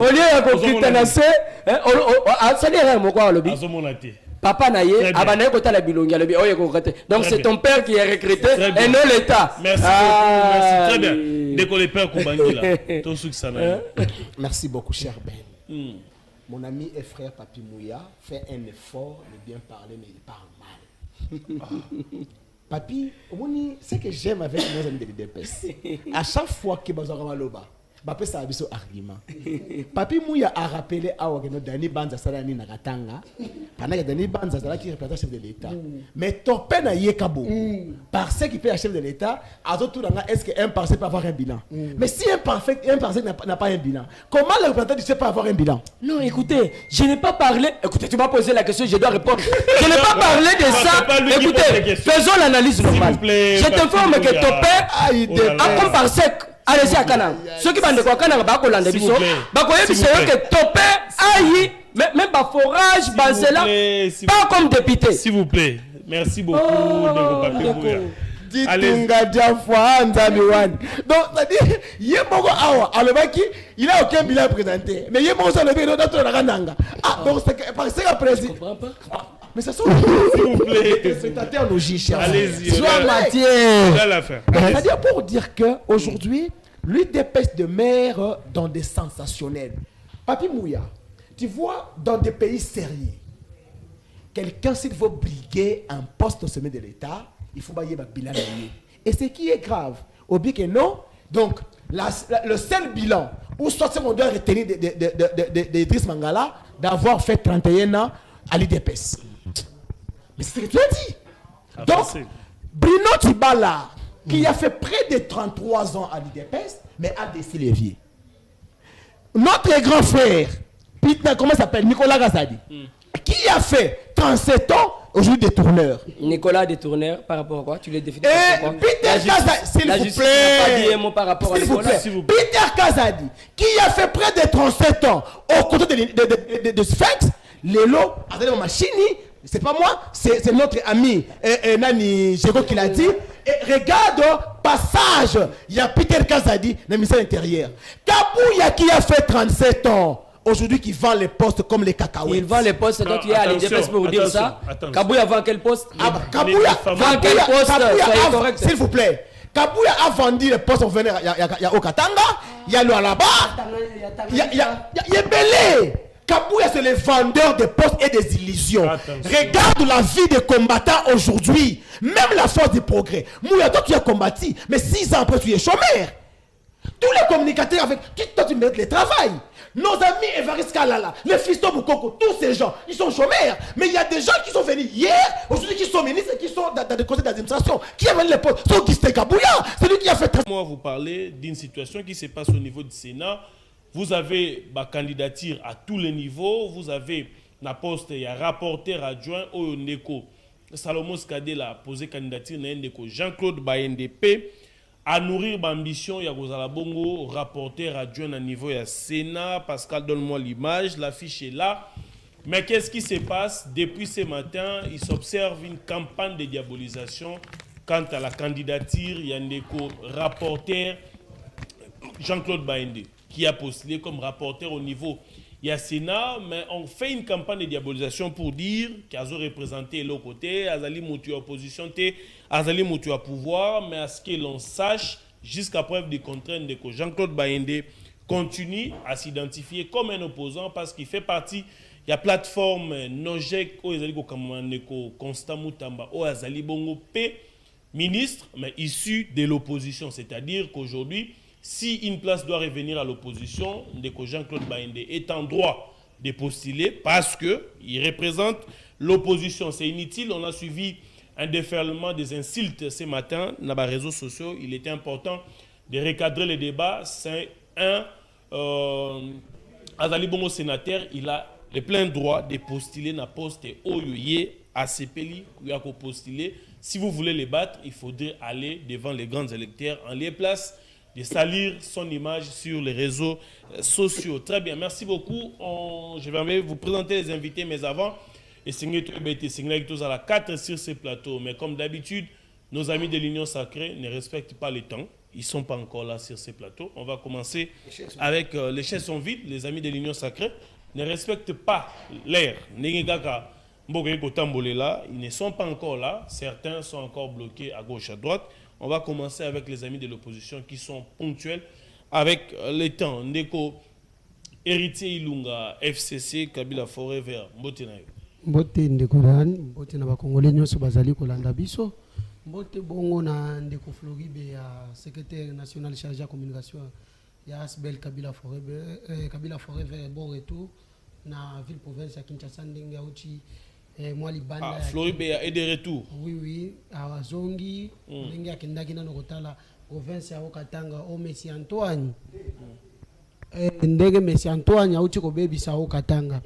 Au lieu de canasser, ça n'est rien, mon quoi, le papa n'a pas abandonné côté la bilonga, le bien. Donc c'est ton père qui est recruté et non l'État. Merci beaucoup, merci. Très bien. Dès qu'on les perd, merci beaucoup, cher Ben. Mon ami et frère Papi Mouya fait un effort de bien parler, mais il parle mal. Papi, ce que j'aime avec nos amis de l'IDPS, à chaque fois que nous avons un Papi, ça a un argument. Papi Mouya a rappelé à Dani Banza Sarani Nagatanga, pendant que Dani Banza Sarani qui représente le chef de l'État. Mais Topé n'a yekabo. Parce qu'il peut être chef de l'État, est-ce qu'un parcelle peut avoir un bilan? Mais si un parcelle n'a pas un bilan, comment le représentant du chef peut avoir un bilan? Non, écoutez, je n'ai pas parlé. Écoutez, tu m'as posé la question, je dois répondre. Je n'ai pas parlé de ça. Écoutez, faisons l'analyse normale. Je t'informe que Topé a comme parcelle. Allez-y à Canaan. Ceux qui vont de Canaan, bah, qu'on l'ende biso. Bah, qu'on est que Topé aïe, même pas forage, Banzela, pas comme député. S'il vous plaît. Merci beaucoup de vos papiers. Donc, c'est-à-dire, il y a beaucoup awa, il n'a aucun bilan présenté. Mais il y a beaucoup de bilan dans la Rananga. Ah, donc c'est parce que président. Je comprends pas. Mais ça sont s'il vous plaît. Les spectateurs logiques. Allez-y. Soit matière. C'est-à-dire pour dire qu'aujourd'hui, lui dépêche de maire dans des sensationnels. Papi Mouya, tu vois, dans des pays sérieux, quelqu'un, s'il veut briguer un poste au sommet de l'État, il faut bailler un bilan. Et ce qui est grave, au but que non, donc, le seul bilan, ou soit on doit retenir d'Idriss Mangala, d'avoir fait 31 ans à l'IDPS. Mais c'est ce que tu as dit. Donc, Bruno Tibala, qui a fait près de 33 ans à l'IDPS, mais a décidé Lévier. Notre grand frère, comment il s'appelle, Nicolas Gazadi, qui a fait 37 ans, aujourd'hui détourneur. Nicolas détourneur, par rapport à quoi? Tu l'as défini par Peter Kazadi, s'il vous plaît. Pas dit un mot par rapport à Nicolas. Peter Kazadi, qui a fait près de 37 ans au côté de Sphinx, Lélo, avec machine, c'est pas moi, c'est notre ami Nani Jego qui l'a dit. Et regarde, passage, il y a Peter Kazadi, le ministère intérieur. Kabouya qui a fait 37 ans, aujourd'hui qui vend les postes comme les cacahuètes. Il vend les postes, donc il y a les dépenses pour dire ça. Kabouya vend quel poste? Kabouya vend quel poste? S'il vous plaît. Kabouya a vendu les postes, il y a Okatanga, il y a Lualaba, il y a Belé. Kabouya, c'est le vendeur de postes et des illusions. Regarde la vie des combattants aujourd'hui. Même la force du progrès. Mouya, toi, tu as combattu, mais 6 ans après, tu es chômeur. Tous les communicateurs avec qui toi, tu mérites le travail. Nos amis Evariste Kalala, les Fiston Boukoko, tous ces gens, ils sont chômeurs. Mais il y a des gens qui sont venus hier, aujourd'hui qui sont ministres, qui sont dans des conseils d'administration, qui ont vendu les postes. C'est Augustin Kabouya, c'est lui qui a fait... Moi, vous parlez d'une situation qui se passe au niveau du Sénat. Vous avez ma candidature à tous les niveaux. Vous avez la poste, il y a rapporteur adjoint au Neko. Salomon Skadé a posé candidature à Neko. Jean-Claude Bayendep à nourrir ma ambition. Il y a Gozala Bongo, rapporteur adjoint à niveau du Sénat. Pascal, donne-moi l'image. L'affiche est là. Mais qu'est-ce qui se passe? Depuis ce matin, il s'observe une campagne de diabolisation quant à la candidature. Il y a Neko, rapporteur Jean-Claude Bayendep, qui a postulé comme rapporteur au niveau du Sénat, mais on fait une campagne de diabolisation pour dire qu'ils ont représenté l'autre côté, Azali Moutou opposition, Azali Moutou à pouvoir, mais à ce que l'on sache, jusqu'à preuve de contrainte, que Jean-Claude Bayendep continue à s'identifier comme un opposant parce qu'il fait partie de la plateforme Nojek, où Azali Constant Moutamba, où Azali Bongo P, ministre, mais issu de l'opposition, c'est-à-dire qu'aujourd'hui, si une place doit revenir à l'opposition, Jean-Claude Bayendep est en droit de postuler parce qu'il représente l'opposition. C'est inutile, on a suivi un déferlement des insultes ce matin dans les réseaux sociaux. Il était important de recadrer les débats. C'est un Azali Bongo sénateur, il a le plein droit de postuler dans le poste Oyoye à CPLI, il a postulé. Si vous voulez les battre, il faudrait aller devant les grands électeurs en les place de salir son image sur les réseaux sociaux. Très bien, merci beaucoup. Je vais vous présenter les invités, mais avant, et tous à la 4 sur ce plateau. Mais comme d'habitude, nos amis de l'Union Sacrée ne respectent pas le temps. ils ne sont pas encore là sur ces plateaux. On va commencer avec les chaises sont vides, les amis de l'Union Sacrée ne respectent pas l'air. Ils ne sont pas encore là, certains sont encore bloqués à gauche, à droite. On va commencer avec les amis de l'opposition qui sont ponctuels avec les temps. Ndeko, héritier Ilunga, FCC, Kabila Forever, Mbote na yo. Mbote Ndekoran, Mbote na Bakongolais nyonso bazali kolanda biso. Mbote bongo na Ndeko Floribe ya secrétaire national chargé à communication ya Asbel Kabila Forever, bon retour na ville province ya Kinshasa ndenge auti moi libanda. Ah, Floribe est de retour. Oui, à Zongi, ndenge akendaki na kotala province ya Okatanga o Messi Antoine. Ndege Messi Antoine auti ko bebisa Okatanga.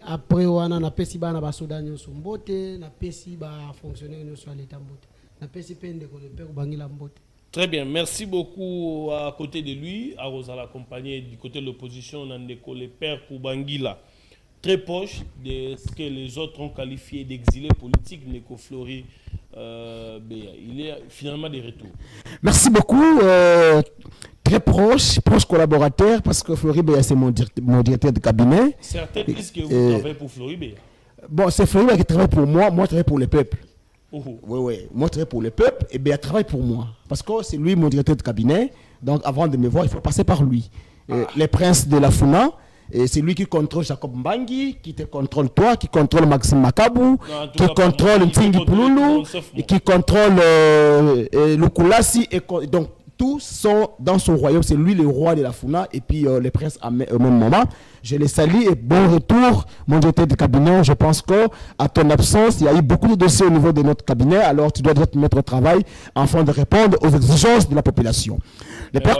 Après wana na pesi bana basoda nyonso Mbote, na pesi ba fonctionnaire nyonso à l'état Mbote. Na pesi pende ko le père bangila Mbote. Très bien, merci beaucoup à côté de lui, à Rosa accompagné du côté de l'opposition, on a le père Koubangila, très proche de ce que les autres ont qualifié d'exilé politique, Neko Flori. Il est finalement de retour. Merci beaucoup. Très proche collaborateur, parce que Flori Béa, c'est mon directeur de cabinet. Certains disent que vous travaillez pour Flori Béa. Bon, c'est Flori Béa qui travaille pour moi je travaille pour le peuple. Oui, moi je travaille pour le peuple, et bien il travaille pour moi. Parce que c'est lui mon directeur de cabinet, donc avant de me voir, il faut passer par lui. Les princes de la Funa, c'est lui qui contrôle Jacob Mbangi, qui te contrôle toi, qui contrôle Maxime Makabou, qui contrôle Ntingi Pouloulou, qui contrôle Lukulasi, et donc tous sont dans son royaume, c'est lui le roi de la Funa, et puis les princes au même moment. Je les salue et bon retour, mon directeur de cabinet. Je pense qu'à ton absence, il y a eu beaucoup de dossiers au niveau de notre cabinet, alors tu dois te mettre au travail afin de répondre aux exigences de la population. Le père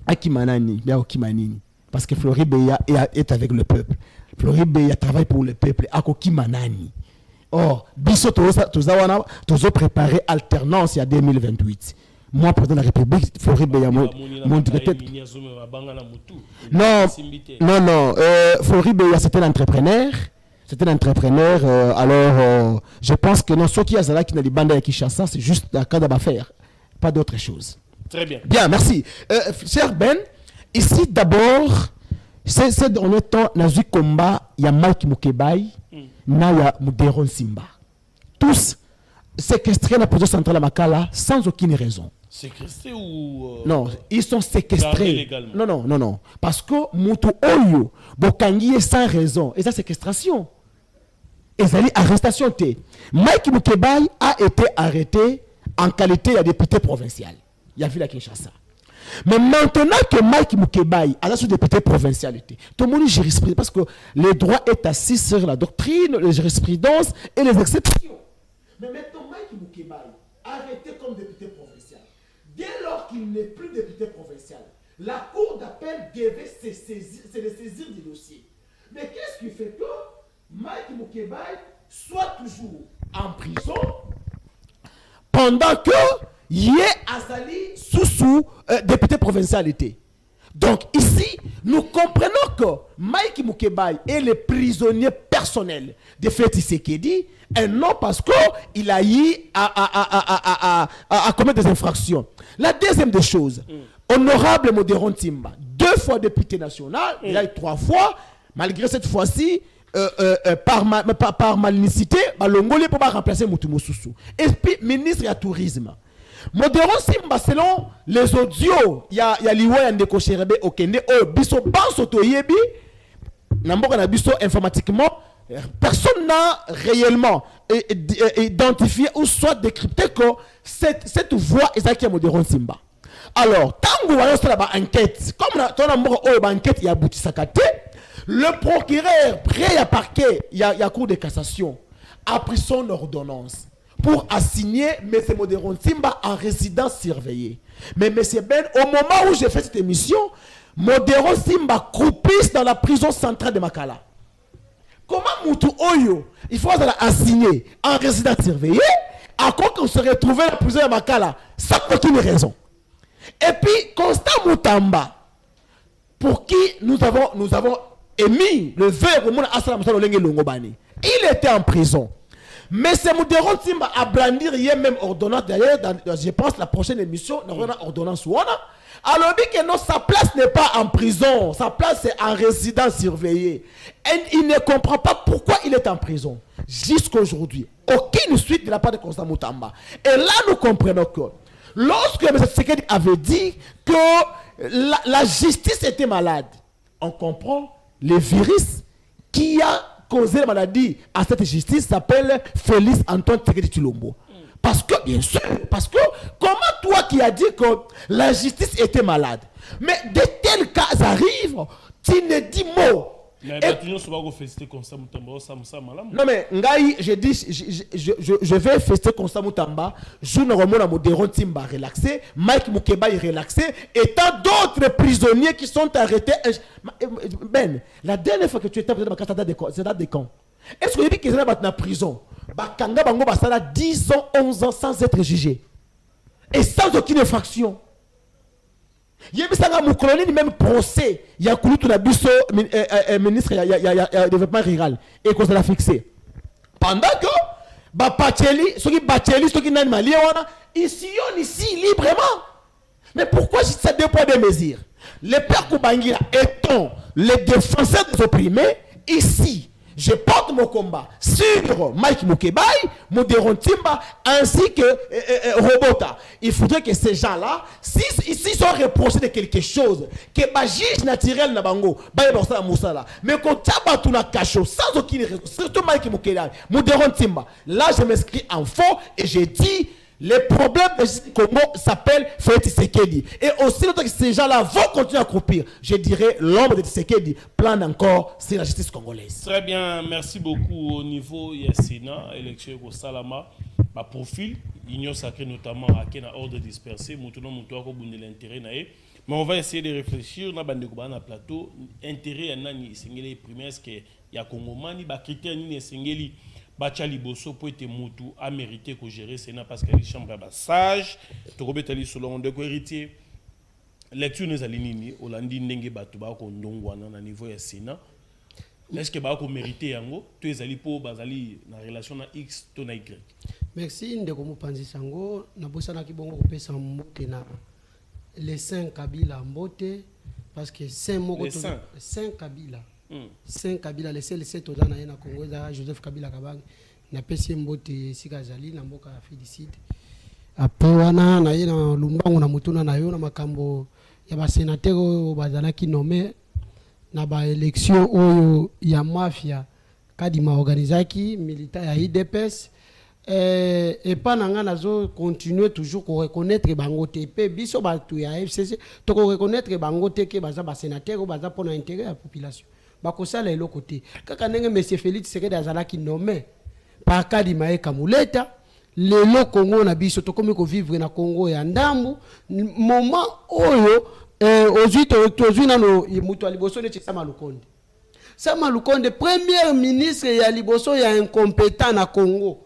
Akimanani, bien Okimanini, parce que Flori Béa est avec le peuple. Flori Béa travaille pour le peuple, Akokimanani. Or, Bisso Tozawana, Tozo préparé alternance il y a 2028. Moi, président de la République, Flori Béa, mon directeur. Non, Flori Béa, c'est un entrepreneur. Alors, je pense que non, ce qui est là, qui n'a pas de Kinshasa, c'est juste un cas d'affaires, pas d'autre chose. Très bien. Bien, merci. Cher Ben, ici d'abord, c'est dans le temps, dans le combat, il y a Mike Mukebai, il y a Muderon Simba. Tous séquestrés dans la position centrale à Makala sans aucune raison. Séquestrés ou... Non, ils sont séquestrés. Non. Parce que Moutou Oyo, Bokangi est sans raison. Et ça, séquestration. Et ça, arrestation. Mike Mukebai a été arrêté en qualité de député provincial. Il y a vu la Kinshasa. Mais maintenant que Mike Mukebai a sous député provincial, tout le monde jurisprudence, parce que le droit est assis sur la doctrine, la jurisprudence et les exceptions. Mais maintenant, Mike Mukebai, arrêté comme député provincial, dès lors qu'il n'est plus député provincial, la cour d'appel devait se saisir du dossier. Mais qu'est-ce qui fait que Mike Mukebai soit toujours en prison pendant que Yé Azali sous député provincialité. Donc ici, nous comprenons que Mike Mukebai est le prisonnier personnel de Félix Tshisekedi, et non parce qu'il a eu à commettre des infractions. La deuxième des choses, honorable Modéron Timba, 2 fois député national, il a eu 3 fois, malgré cette fois-ci, par malignité, Longolé peut pas remplacer Moutoumou Soussou. Et puis, ministre du Tourisme. Modéron Simba, selon les audios, il y a Liwa Ndeko Cherebe Okende, Biso Banso Toyebi, Namboka na Biso informatiquement, personne n'a réellement identifié ou soit décrypté que cette voix est qui est Modéron Simba. Alors, tant que vous voyez cela, enquête, comme on a enquête, il y a Boutisakate, le procureur, prêt à parquet, il y a cour de cassation, a pris son ordonnance pour assigner M. Modéron Simba en résidence surveillée. Mais M. Ben, au moment où j'ai fait cette émission, Modéron Simba croupisse dans la prison centrale de Makala. Comment Moutou Oyo, il faut assigner en résidence surveillée, à quoi qu'on se retrouve dans la prison de Makala, sans aucune raison. Et puis, Constant Moutamba, pour qui nous avons émis le verre au monde Assalam Longobani, il était en prison. Mais c'est Moudéron Timba à brandir hier même ordonnance. D'ailleurs, je pense la prochaine émission, on aura ordonnance. Alors, dit que non, sa place n'est pas en prison. Sa place est en résidence surveillée. Et il ne comprend pas pourquoi il est en prison. Jusqu'à aujourd'hui. Aucune suite de la part de Constant Moutamba. Et là, nous comprenons que lorsque M. Tshisekedi avait dit que la justice était malade, on comprend le virus qui a causé la maladie à cette justice s'appelle Félix Antoine Tshisekedi Tshilombo. Parce que, bien sûr, parce que comment toi qui as dit que la justice était malade, mais de tels cas arrivent, tu ne dis mot. Mais non mais Ngaï, je dis, je vais fester Constant Moutamba, je ne remonte à Moudéron Timba relaxé, Mike Moukeba est relaxé, et tant d'autres prisonniers qui sont arrêtés. Ben, la dernière fois que tu étais président de date de camp, est-ce que tu dis qu'ils sont en prison? Bakanga Bango Basala 10 ans, 11 ans sans être jugé. Et sans aucune infraction. Il y a un même procès. Il y a un ministre du développement rural. Et qu'on l'a fixé. Pendant que ceux qui Bacheli, ceux qui n'ont pas ici librement. Mais pourquoi ça dépend des mesures? Les pères Koubangira étant les défenseurs des opprimés, ici, je porte mon combat sur Mike Moukebaï, Moudéron Timba, ainsi que Robota. Il faudrait que ces gens-là, s'ils sont reprochés de quelque chose, que le juge naturel n'a pas mais qu'on tape tout la cachot, sans aucune raison, surtout Mike Moukebaï, Moudéron Timba. Là, je m'inscris en faux et j'ai dit. Les problèmes de Congo s'appellent Félix Tshisekedi. Et aussi, que ces gens-là vont continuer à croupir. Je dirais, l'ombre de Tshisekedi plane encore sur la justice congolaise. Très bien, merci beaucoup. Au niveau Sénat, élection au Salama, ma profil, union sacrée notamment à Kena ordre dispersé, maintenant l'intérêt. Mais on va essayer de réfléchir. On a un plateau. Intérêt à Nani, c'est primaire, est-ce qu'il y a Congomani, bah critère ni Sengeli. Bachali Bosso pour être Moutou a mérité que gérer Sénat parce qu'il y a des chambres sage, Torobetali selon de héritier. Lecture nous alinini, Olandi Nenge Batuba ko ndongwana na niveau ya Sénat. Est-ce que ba ko mérité yango? Tu es allé pour bazali na relation na X to na Y. Merci ndeko Mupanzi Sango na bosana ki bongo ko pesa mbote na les 5 Kabila mbote parce que 5 moko 5 Kabila. 5 Kabila les 7 oza na Congo za Joseph Kabila Kabang na pesi mbote sika zali na mboka félicite après wana na ye na lumbango na mutuna na yo na makambo ya ba sénateur oyo bazalaki nommé na ba élection oyo ya mafia kadima organisaki militant ya IDPS et pas nanga nazo continuer toujours ko reconnaître bango te pe biso batu ya FCC to ko reconnaître bango te ke baza ba sénateur ou baza pona intérêt ya population. Bakosala elo côté kaka ndenge monsieur Félix Tshisekedi azalaki nommé par Kadima e Kamuleta lelo Congo na biso tokomi ko vivre na Congo ya ndambu moment oyo ozui nano mutu aliboso ne Sama Lukonde premier ministre ya liboso ya incompétent na Congo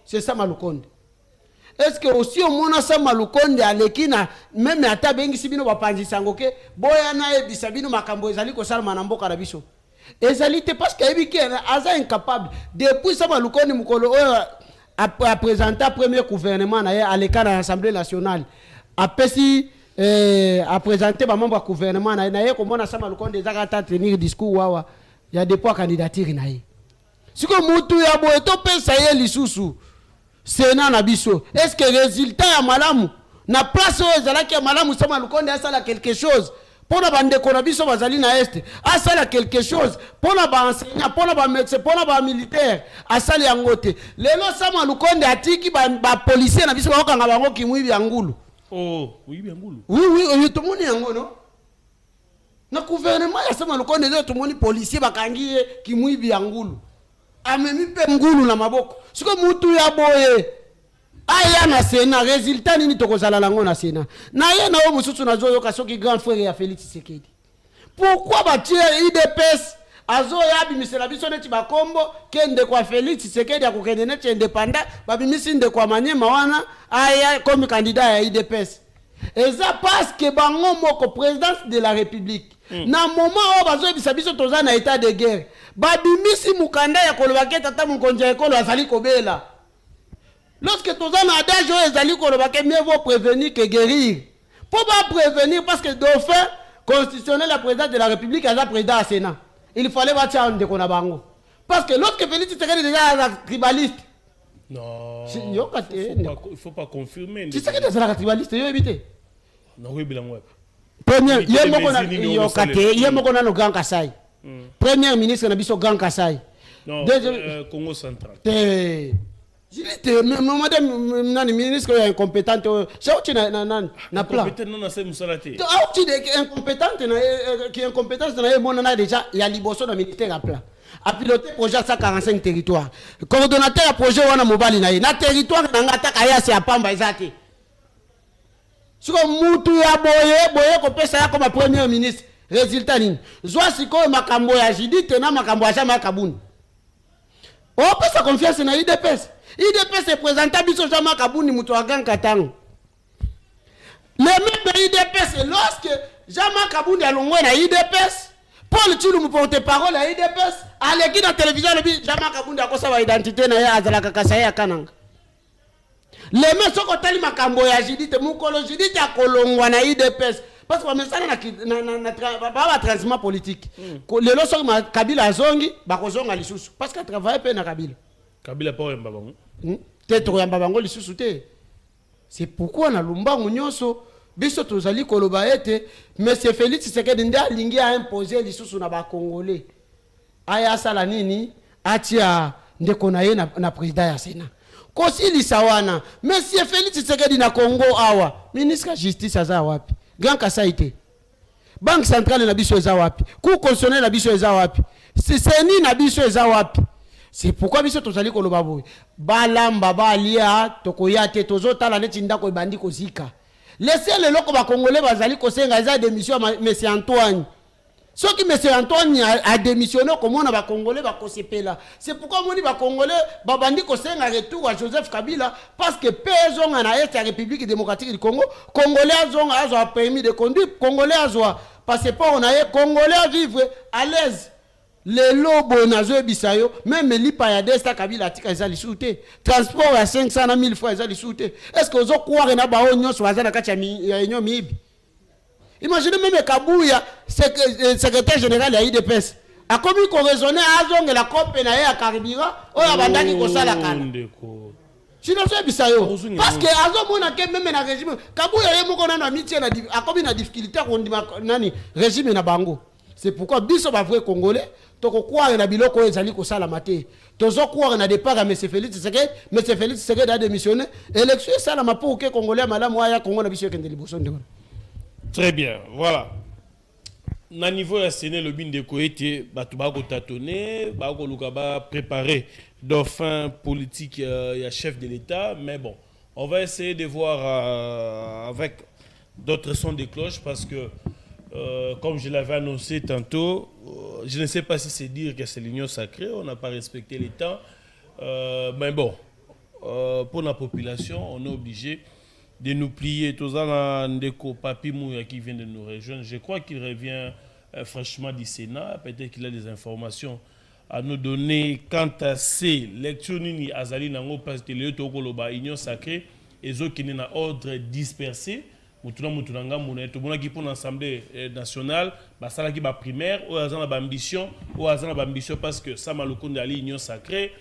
c'est Sama Lukonde. Est-ce que aussi au mona Sama Lukonde alekina même ata bengi sibino bapanzisa ngoke boya na ebisa bino makambo ezali ko salma na mboka na biso ezalité parce que ebiki aza incapable depuis Sama Lukonde mukolo a présenté premier gouvernement na à l'Assemblée nationale a présenté ba membre gouvernement na ye ko mona Sama Lukonde ezaka tenir discours wawa ya dépôt candidature na ye siko mutu ya boye to pesa ye lisusu Sénat na biso. Est-ce que résultat ya malamu na place oyo ezalaki ya malamu Sama Lukonde asala quelque chose pona bandeko na biso bazali na est asala quelque chose pona ba enseignant pona ba médecin pona ba militaire asala yango te lelo Sama Lukonde atiki ba policier na biso bakanga bango kimwibi ya ngulu. Oh oui bien ngulu. Oui tout monde yango no na gouvernement ya Sama Lukonde tout monde policier bakangi kimwibi ya ngulu amemi pe ngulu na maboko siko mutu ya boye aya na Sénat résultat nini tokozala lango na Sénat na ye na o mususu na zoyo kasoki grand frère ya Félix Tshisekedi pourquoi batie IDPS azo ya bimisela biso neti bakombo kende kwa Félix Tshisekedi ya kokende neti indépendant babimisi nde kwa Manyema wana aya comme candidat ya IDPS eza parce que bango moko présidence de la République na moment o bazo bisa biso toza na état de guerre babimisi mukanda ya kolobake tata mokonzi ya ekolo azali kobela. Lorsque tu as un adage, mieux vaut prévenir que guérir. Pour pas prévenir, parce que dauphin constitutionnel, la présidente de la République, elle a président à Sénat. Il fallait battre un de Konabango. Parce que lorsque Félix Tshisekedi est déjà tribaliste. Non. Il faut pas confirmer. Tshisekedi est déjà tribaliste, il a évité. Non, oui, bien, ouais. Premier, il y a un Grand Kassai. Premier ministre, il y a un Grand Kassai. Non, Congo central. Je dis, madame, ministre est incompétente. C'est où tu as un plan? Incompétente, qui est incompétente, déjà, il y a l'Ibosso dans le ministère à plan. A piloté projet 145 territoires. Coordonnateur à projet, on a mobile na territoire, on a attaqué à Pamba, exactement. Si on moutou ya boye, qu'on peut ça comme premier ministre. Résultat, soit si on a makambo ya jidi, tena makambo ya jamais kaboun. On peut sa confiance dans l'IDPS. IDPS est présenté à Bisso Jama Kabouni Moutouagan Katang. Les membres de l'IDPS, lorsque Jama Kabouni a l'ongoué dans l'IDPS, Paul Tchilou me porte parole à l'IDPS, à l'équipe de la télévision, Jama Kabouni a quoi ça va identité na Azala Kakasaya Kanang. Les membres sont quand ils makambo ya jidite, moukolo jidite a kolongwa na IDPS. Parce que ça na transiment politique. Les lois sont Kabila Azongi, Bakozonga Lissoussou. Parce qu'elle travaille pas na Kabila. Kabila pas Mbabango. Peut-être Mbabango Lissoussou. C'est pourquoi na Lumbango Nyonso, biso tozali koloba ete, mais c'est Félix Tshisekedi nde alingi a imposer Lissoussou na ba Congolais. Aya sala nini atia ndeko na ye na président ya Sénat. Kosi lisawana, mais c'est Félix Tshisekedi na Congo awa, ministre de justice aza wapi? Grand Kasaïté. Banque centrale na biso eza wapi? Cour constitutionnelle na biso eza wapi? Seni na biso eza wapi? C'est pourquoi biso tozali koloba boye. Balamba balia tokoya te tozotala neti ndako ebandi kozika. Laissez le loko ba congolais bazali kosenga eza démission monsieur Antoine. Ce qui monsieur Antoine a démissionné comme on a ba congolais ba kosepela. C'est pourquoi on dit ba congolais ba bandi kosenga retour à Joseph Kabila parce que pezon na est la République démocratique du Congo, congolais a permis de conduire, congolais a passeport on a congolais à vivre à l'aise. Les lobos nazo bisayo même lipa ya desta Kabila tika ezali souté transport à 500 000 francs ezali souté. Est-ce que vous croire na ba onyo so azana kati ya enyo mibi? Imaginez même Kabouya, secrétaire général de l'IDPS. A commis qu'on raisonnait à Zong et la COP na ya Caribira, on a bandaki ko sala kana. Sinon c'est bisayo. Parce que Azo mona ke même na régime, Kabouya ye moko na amitié na a commis na difficulté ko ndima nani régime na bango. C'est pourquoi biso ba vrai congolais, to ko croire na biloko ezali ko sala maté. Tozo croire na départ à M. Félix Tshisekedi, M. Félix Tshisekedi a démissionné. Élection sala mapo ke congolais malamu ya Congo na biso kende liboso ndeko. Très bien, voilà. Na niveau ya Séné le bin de Koete, batubako tâtonner, bako lukaba préparer dauphin politique ya chef de l'État, mais bon, on va essayer de voir avec d'autres sons de cloche parce que comme je l'avais annoncé tantôt, je ne sais pas si c'est dire que c'est l'union sacrée, on n'a pas respecté les temps, mais bon, pour la population, on est obligé de nous plier. Tous les Ndeko Papi Mouya qui vient de nous rejoindre. Je crois qu'il revient fraîchement du Sénat. Peut-être qu'il a des informations à nous donner quant à ces lectures nini azali nango parce que le tokoloba union sacrée et ceux qui n'ont ordre dispersé. Moutunanga mouna tout monde qui pour l'Assemblée nationale basala qui ba primaire ou azana ba ambition parce que ça malukonde ali union sacrée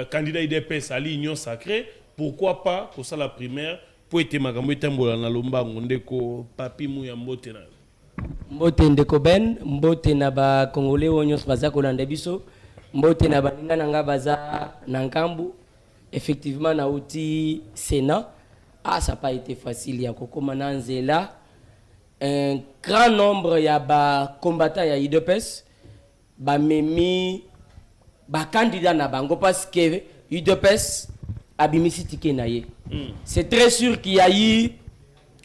candidat IDPS ali union sacrée pourquoi pas que ça la primaire pour être makambo etambola na lombango ndeko Papi Mouya mbote na mbote ndeko Ben mbote na ba congolais wonyos baza kolanda biso mbote na baninga nanga baza na nkambu effectivement na outil Sénat ça n'a pas été facile ya kokoma na nzela un grand nombre ya ba combattants ya IDPS ba memi ba candidat na bango parce que IDPS abimisi tike na ye. C'est très sûr qu'il y a eu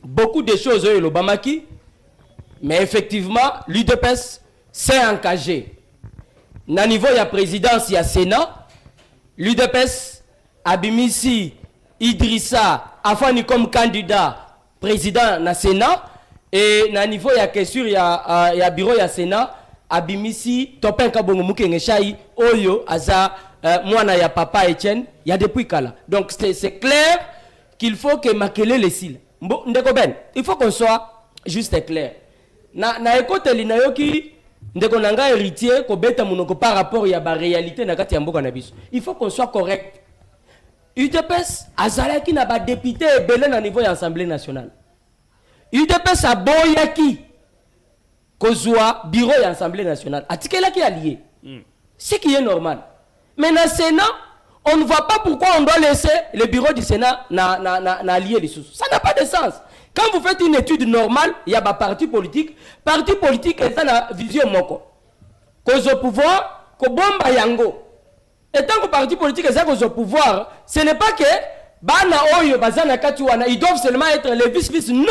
beaucoup de choses au Lobamaki, mais effectivement, l'UDPS s'est engagé. Na niveau de la présidence, il y a Sénat, l'UDPS abimisi Idrissa Afani comme candidat président na Sénat, et na niveau de la question, il y a bureau, il y a Sénat, abimisi topenka bongo mukenge shai oyo aza mwana ya papa Etienne ya depuis kala. Donc c'est clair qu'il faut que makele les cils. Ndeko ben, il faut qu'on soit juste clair. Na ekoteli na yoki ndeko nanga héritier ko beta munoko par rapport ya ba réalité na kati ya mboka na biso. Il faut qu'on soit correct. UDPS azalaki na ba député ebele na niveau ya Assemblée nationale. UDPS aboyaki kozwa bureau ya Assemblée nationale. Atikelaki allié. Ce qui est normal. Mais dans le Sénat, on ne voit pas pourquoi on doit laisser le bureau du Sénat na lier les sous. Ça n'a pas de sens. Quand vous faites une étude normale, il y a des partis politiques. Parti politique est dans vision moko. Cause au pouvoir, ko bomba yango. Et tant que parti politique est au pouvoir, ce n'est pas que bana oyo bazana katuana, ils doivent seulement être les vice-fils. Non,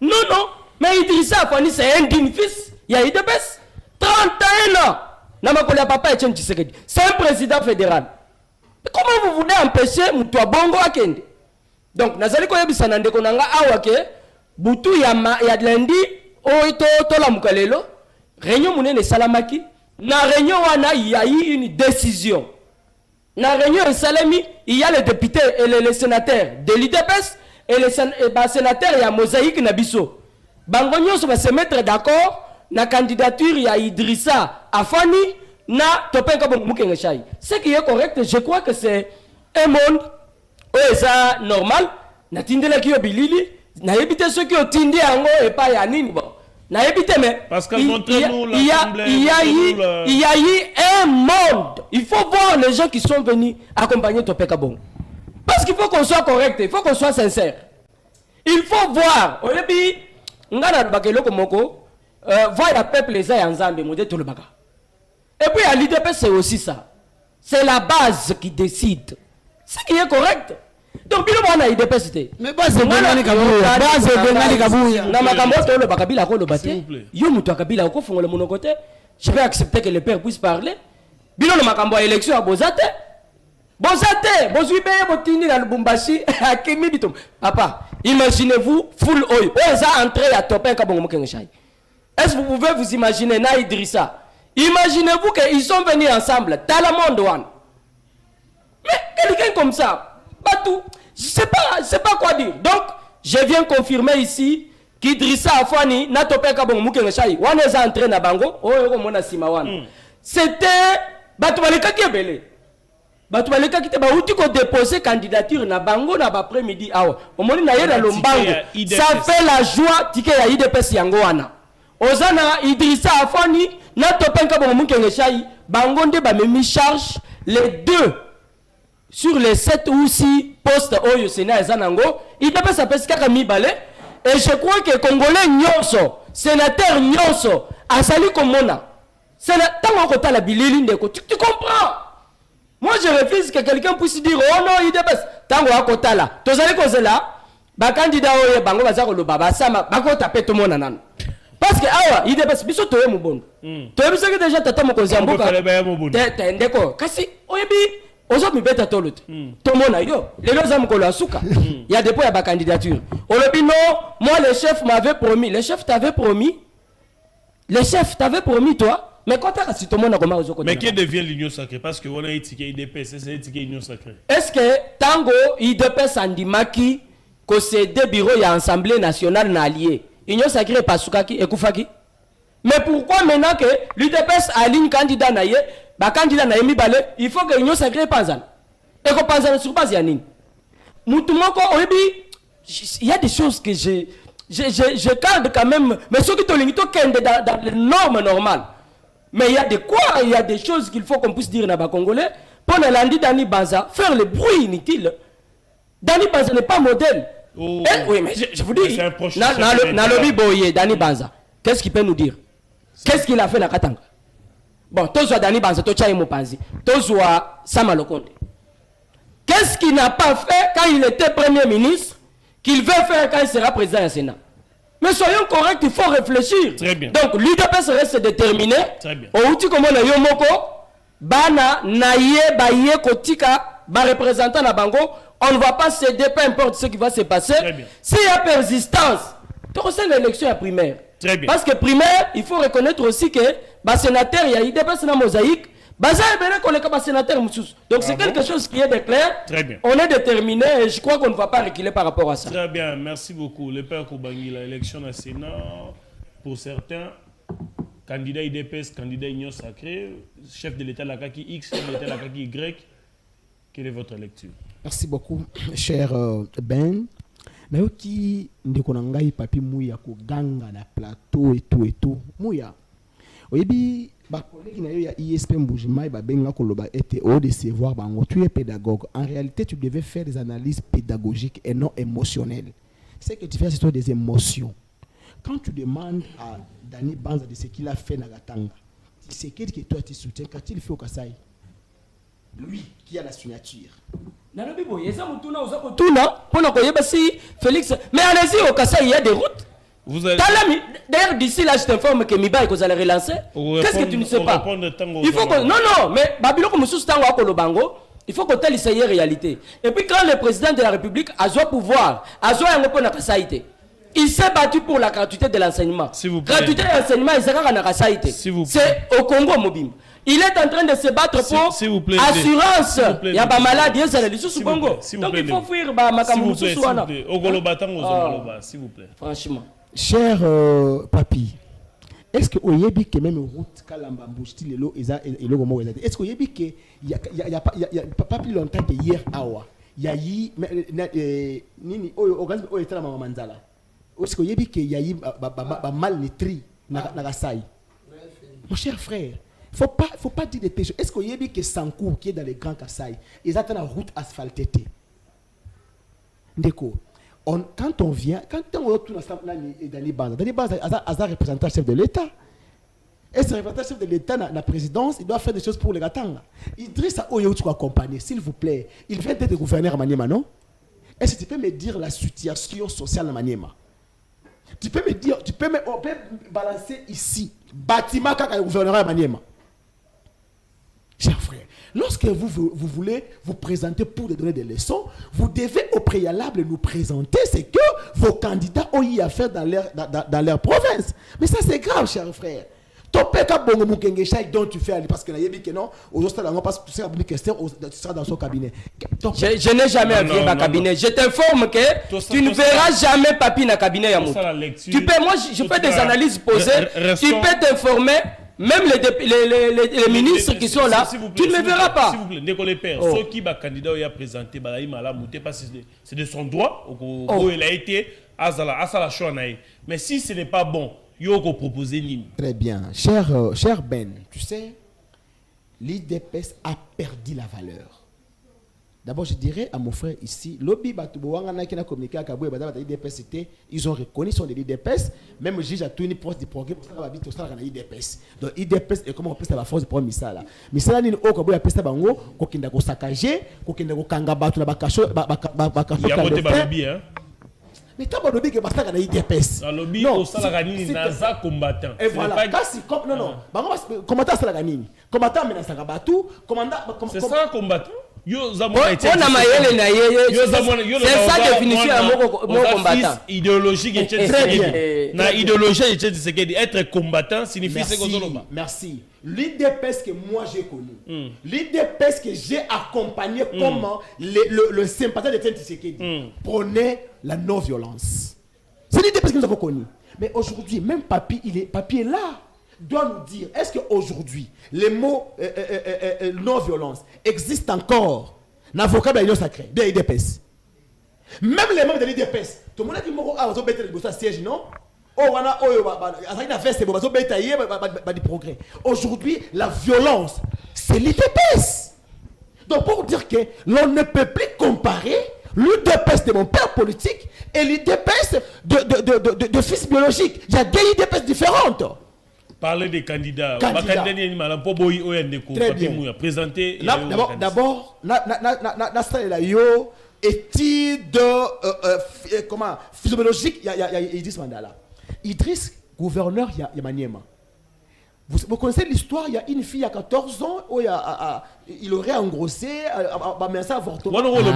non, non. Mais Idrissa Afani, c'est un digne fils. Il y a UDPS 31 ans. Namakola papa Etienne Tshisekedi. C'est un président fédéral. Comment vous voulez empêcher Moutoua Bongo Akende? Donc, Nazali Koyebisa Nande Konanga Awake, Boutou ya lundi, Oito Tola Mukalelo, Réunion Mounene Salamaki, na réunion wana il y a eu une décision. Na réunion Salami, il y a les députés et les sénateurs de l'UDPS et les sénateurs, il y a Mosaïque Nabiso. Bango nyonso va se mettre d'accord na candidature ya Idrissa Afani na Topenka Mukenge Shai. Ce qui est correct, je crois que c'est un monde où c'est normal. Na tindela ki bilili, na yebite ceux qui ont tindi ango et pas ya nini bon. Na yebite mais parce que montrez-nous il y a eu un monde. Il faut voir les gens qui sont venus accompagner Topenka Bongo. Parce qu'il faut qu'on soit correct, il faut qu'on soit sincère. Il faut voir. Oyebi ngana bakelo komoko voir le peuple les a ensemble modé tout le baga. Et puis à l'IDP c'est aussi ça. C'est la base qui décide. Ce qui est correct. Donc bilo mona IDP c'était. Mais base ngani kabouya. Base ngani kabouya. Na makambo to le bakabila ko le baté. Yo muto akabila ko fongola mon côté. Je vais accepter que le père puisse parler. Bilo le makambo élection à Bozate. Bozate, Bozuibe, Botini dans le Bumbashi, Akemi Bitom. Papa, imaginez-vous full oil. On a entré à Topenka Bongo Mokengeshai. Est-ce que vous pouvez vous imaginer Na Idrissa? Imaginez-vous qu'ils sont venus ensemble, Talamonde One. Mais quelqu'un comme ça, Batou, je sais pas quoi dire. Donc, je viens confirmer ici qu'Idrissa Afani, na Topenka Bongo Mokengeshai, on est entré na Bango, Mona Simawan. C'était Batou Baleka Kiebele. Batou Baleka qui te déposer candidature na Bango na après-midi. Au moment na yé na Lombango. Ça fait la joie tike ya IDPS yango wana. Ozana Idrissa Afani na Topenka Bongo Mukenge Shai Bango nde ba memi charge les deux sur les 7 ou 6 postes oyo Sénat ezanango. IDPS apesi kaka mibale et je crois que Congolais nyonso, sénateur nyonso asali komona. Sénateur ko tala bilili ndeko. Tu comprends? Moi je refuse que quelqu'un puisse dire oh non IDPS tango akotala. Tozali kozela ba candidat oyo bango bazako lo baba sama bako taper tout monde nan. Parce que awa IDPS biso toye mubondo. Toye biso que déjà tata mokonzi mboka. Ndeko kasi oyebi ozo mibeta tolote. Tomona yo lelo za mukolo asuka. Il y a des points à ba candidature. Olobi non, moi le chef m'avait promis. Le chef t'avait promis. Le chef t'avait promis toi. Mais quand tu as comment mais qui devient l'union sacrée? Parce que on a étiqueté IDPS, c'est étiqueté l'union sacrée. Est-ce que Tango IDPS Andimaki que c'est deux bureaux à l'Assemblée nationale alliée, l'union sacrée pas Soukaki et Koufaki? Mais pourquoi maintenant que l'IDPS aligne candidat naïe, bah candidat naïe mi balé, il faut que l'union sacrée pas en. Et qu'on pense sur base yanine. Moutoumoko il y a des choses que je garde quand même, mais ceux qui te l'ont dans les normes normales. Mais il y a de quoi, il y a des choses qu'il faut qu'on puisse dire dans les Congolais. Pour l'andi Dani Banza, faire le bruit inutile. Dani Banza n'est pas modèle. Oh. Oui, mais je vous dis, dans le Boye, Dani Banza, qu'est-ce qu'il peut nous dire? Qu'est-ce qu'il a fait la Katanga? Bon, Tozoa Dani Banza, Tocha Mopanzi, Tozoa Samalokonde. Qu'est-ce qu'il n'a pas fait quand il était Premier ministre, qu'il veut faire quand il sera président du Sénat? Mais soyons corrects, il faut réfléchir. Très bien. Donc l'UDPS reste déterminé. Très bien. Outi comme on a yomoko, bana naye baye kotika, ba représentant na bango, on ne va pas céder, peu importe ce qui va se passer. S'il y a persistance, tu reçois l'élection à primaire. Très bien. Parce que primaire, il faut reconnaître aussi que les sénateurs, il y a eu des personnes en mosaïque. Donc c'est quelque chose qui est de clair. Très bien. On est déterminé et je crois qu'on ne va pas reculer par rapport à ça. Très bien, merci beaucoup. Le père Kobangi, l'élection au Sénat, pour certains, candidat IDPS, candidat Union Sacrée, chef de l'État Lakaki X, chef de l'État Lakaki Y. Quelle est votre lecture? Merci beaucoup, cher Ben. Mais qui ndekonangai papi Mouya ko ganga na plateau et tout. Mouya. Oyebi ba collègue na yo ya ISP Mbujimai ba benga koloba était au décevoir bango. Tu es pédagogue. En réalité, tu devais faire des analyses pédagogiques et non émotionnelles. C'est que tu fais, c'est des émotions. Quand tu demandes à Dani Banza de ce qu'il a fait na Gatanga, c'est quel que toi tu soutiens quand il fait au Kasai? Lui qui a la signature. Félix, mais allez-y au Kassai, il y a des routes. D'ailleurs, d'ici là, je t'informe que Miba est allez relancer. Qu'est-ce que tu ne sais pas? Il faut que. Non, mais Babylon, comme sous Tango Kolobango, il faut que tel y ait réalité. Et puis, quand le président de la République a son pouvoir, a son il s'est battu pour la gratuité de l'enseignement. Gratuité de l'enseignement, c'est au Congo, Mobim. Il est en train de se battre pour assurance. Il y a pas maladie, c'est le sous Congo. Donc il faut fuir Makamu sous Wana. S'il vous plaît. Franchement. Cher papi, est-ce que Oyebi que même route Kalamba Mbouchti lelo elo gomo ezate? Est-ce que Oyebi que il y a pas plus longtemps que hier awa. Il y a eu nini organisme oyetala mama manzala. Est-ce que Oyebi que il y a eu malnutri na Kasai? Mon cher frère, faut pas dire des péchés. Est-ce que Oyebi que Sankou qui est dans les grands Kasai, ils attendent la route asphaltée? Ndeko. Quand on vient, quand on retourne dans les bandes, Azar représentant chef de l'État. Et ce représentant chef de l'État, la présidence, il doit faire des choses pour les Gatanga. Idrissa Oyo, tu dois accompagner, s'il vous plaît. Il vient d'être gouverneur à Maniema, non? Est-ce que tu peux me dire la situation sociale à Maniema? Tu peux me dire, on peut balancer ici, bâtiment quand le gouverneur à Maniema. Cher frère, lorsque vous voulez vous présenter pour donner des leçons, vous devez au préalable nous présenter ce que vos candidats ont eu à faire dans leur province. Mais ça c'est grave, cher frère. Dont tu fais parce que non, tu seras dans son cabinet. Je n'ai jamais vu ma cabinet. Je t'informe que tu ne verras jamais papi dans le cabinet Yamout. Tu peux, moi je fais des analyses posées. Tu peux t'informer. Même les ministres qui sont là, tu ne me verras pas. S'il vous plaît, Nicolas Père, ceux qui sont candidats à présenter, c'est de son droit, il a été à la choix. Mais si ce n'est pas bon, il faut proposer l'île. Très bien. Cher Ben, tu sais, l'IDPS a perdu la valeur. D'abord, je dirais à mon frère ici, lobby qui a communiqué avec l'IDPS, ils ont reconnu son l'IDPS, même le juge a tenu proche du progrès pour ça l'IDPS. Donc l'IDPS est comme on appelle la force de premier Misala. Misala ni au Kabo appelle ça bango, kokinda ko saccager, kokinda ko kanga batu na bakasho bakasho. Il y a côté lobby hein. Mais t'as pas lobby que basta na IDPS. Le lobby au Salaganini naza combattant. Et voilà, kasi non, bango combattant Salaganini. Combattant menaçanga batu, commandant c'est ça combattant. C'est sa définition à mon combattant. Idéologique et na idéologie et être combattant signifie ce que nous. Merci. L'IDPS que moi j'ai connu, l'IDPS que j'ai accompagné comme le sympathisant de Tshisekedi prenait la non-violence. C'est l'IDPS que nous avons connu. Mais aujourd'hui, même Papi est là. Doit nous dire, est-ce qu'aujourd'hui, les mots non-violence existent encore dans le vocabulaire de l'Union sacrée, de l'IDPS? Même les membres de l'IDPS, tout le monde a dit, ah, vous avez un siège, non? Aujourd'hui, la violence, c'est l'IDPS. Donc, pour dire que l'on ne peut plus comparer l'IDPS de mon père politique et l'IDPS de fils biologique. Il y a des IDPS différentes. Parler des candidats. Très bien. Présenter. D'abord, étude physiologique, il y a Idriss Mandala. Idriss, gouverneur, il y a Maniema. Vous connaissez l'histoire, il y a une fille à 14 ans où il aurait engrossé, mais ça avortement. Non, s'il vous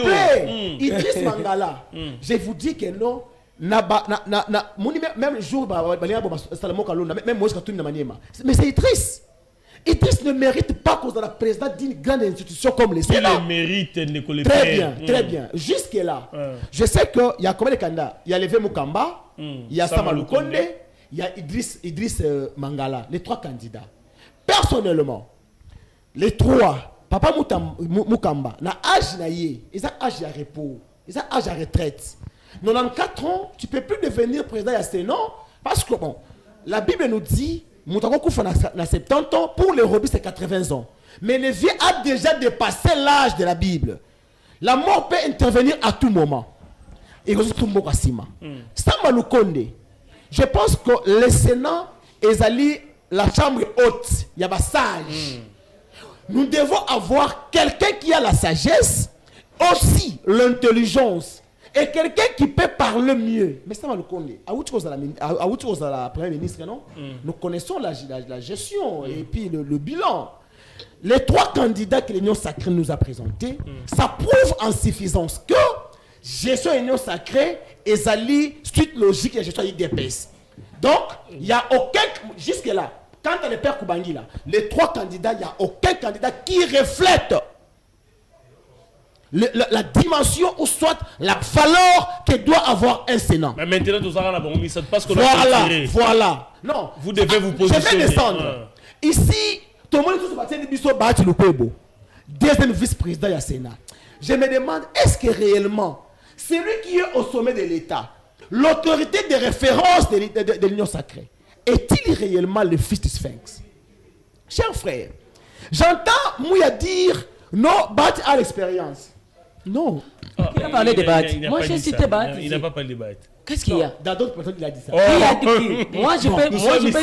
plaît, Idriss Mangala, je vous dis que non, même jour, mais c'est Idriss. Idriss ne mérite pas qu'on soit la présidente d'une grande institution comme le Sénat. Il le mérite, Nicolas. Très bien, très bien. Jusque-là, je sais qu'il y a combien de candidats? Il y a Levé Mukamba, il y a Samalou Konde, il y a Idriss Mangala, les 3 candidats. Personnellement, les 3, Papa Mukamba, na âge naïe, ils ont âge à repos, ils ont âge à retraite. 94 ans, tu ne peux plus devenir président du Sénat parce que bon, la Bible nous dit Moutako Koufa na 70 ans, pour les robis c'est 80 ans. Mais le vieux a déjà dépassé l'âge de la Bible. La mort peut intervenir à tout moment. Et Samalou Konde, je pense que le Sénat est la chambre haute. Il y a des sages. Nous devons avoir quelqu'un qui a la sagesse, aussi l'intelligence. Et quelqu'un qui peut parler mieux. Mais ça va le connaître. À où tu es la première ministre, non? Nous connaissons la gestion et puis le bilan. Les 3 candidats que l'Union Sacrée nous a présentés, ça prouve en suffisance que gestion Union Sacrée est allée suite logique et gestion IDPS. Donc, il n'y a aucun, jusque-là, quand on est père Koubangi là, les 3 candidats, il n'y a aucun candidat qui reflète la dimension ou soit la valeur que doit avoir un Sénat. Mais maintenant, tout ça, parce que voilà. Non. Vous devez vous positionner. Je vais descendre. Ici, tout le monde est deuxième vice-président du Sénat. Je me demande, est-ce que réellement, celui qui est au sommet de l'État, l'autorité de référence de l'Union Sacrée, est-il réellement le fils du Sphinx? Chers frères, j'entends Mouya dire, non, Bat a l'expérience. Non. Il a parlé de Bat. Moi, j'ai cité Bat. Il n'a pas parlé de Bat. Qu'est-ce qu'il y a? Dans d'autres personnes, il a dit ça. Qui a dit qui? Moi, je peux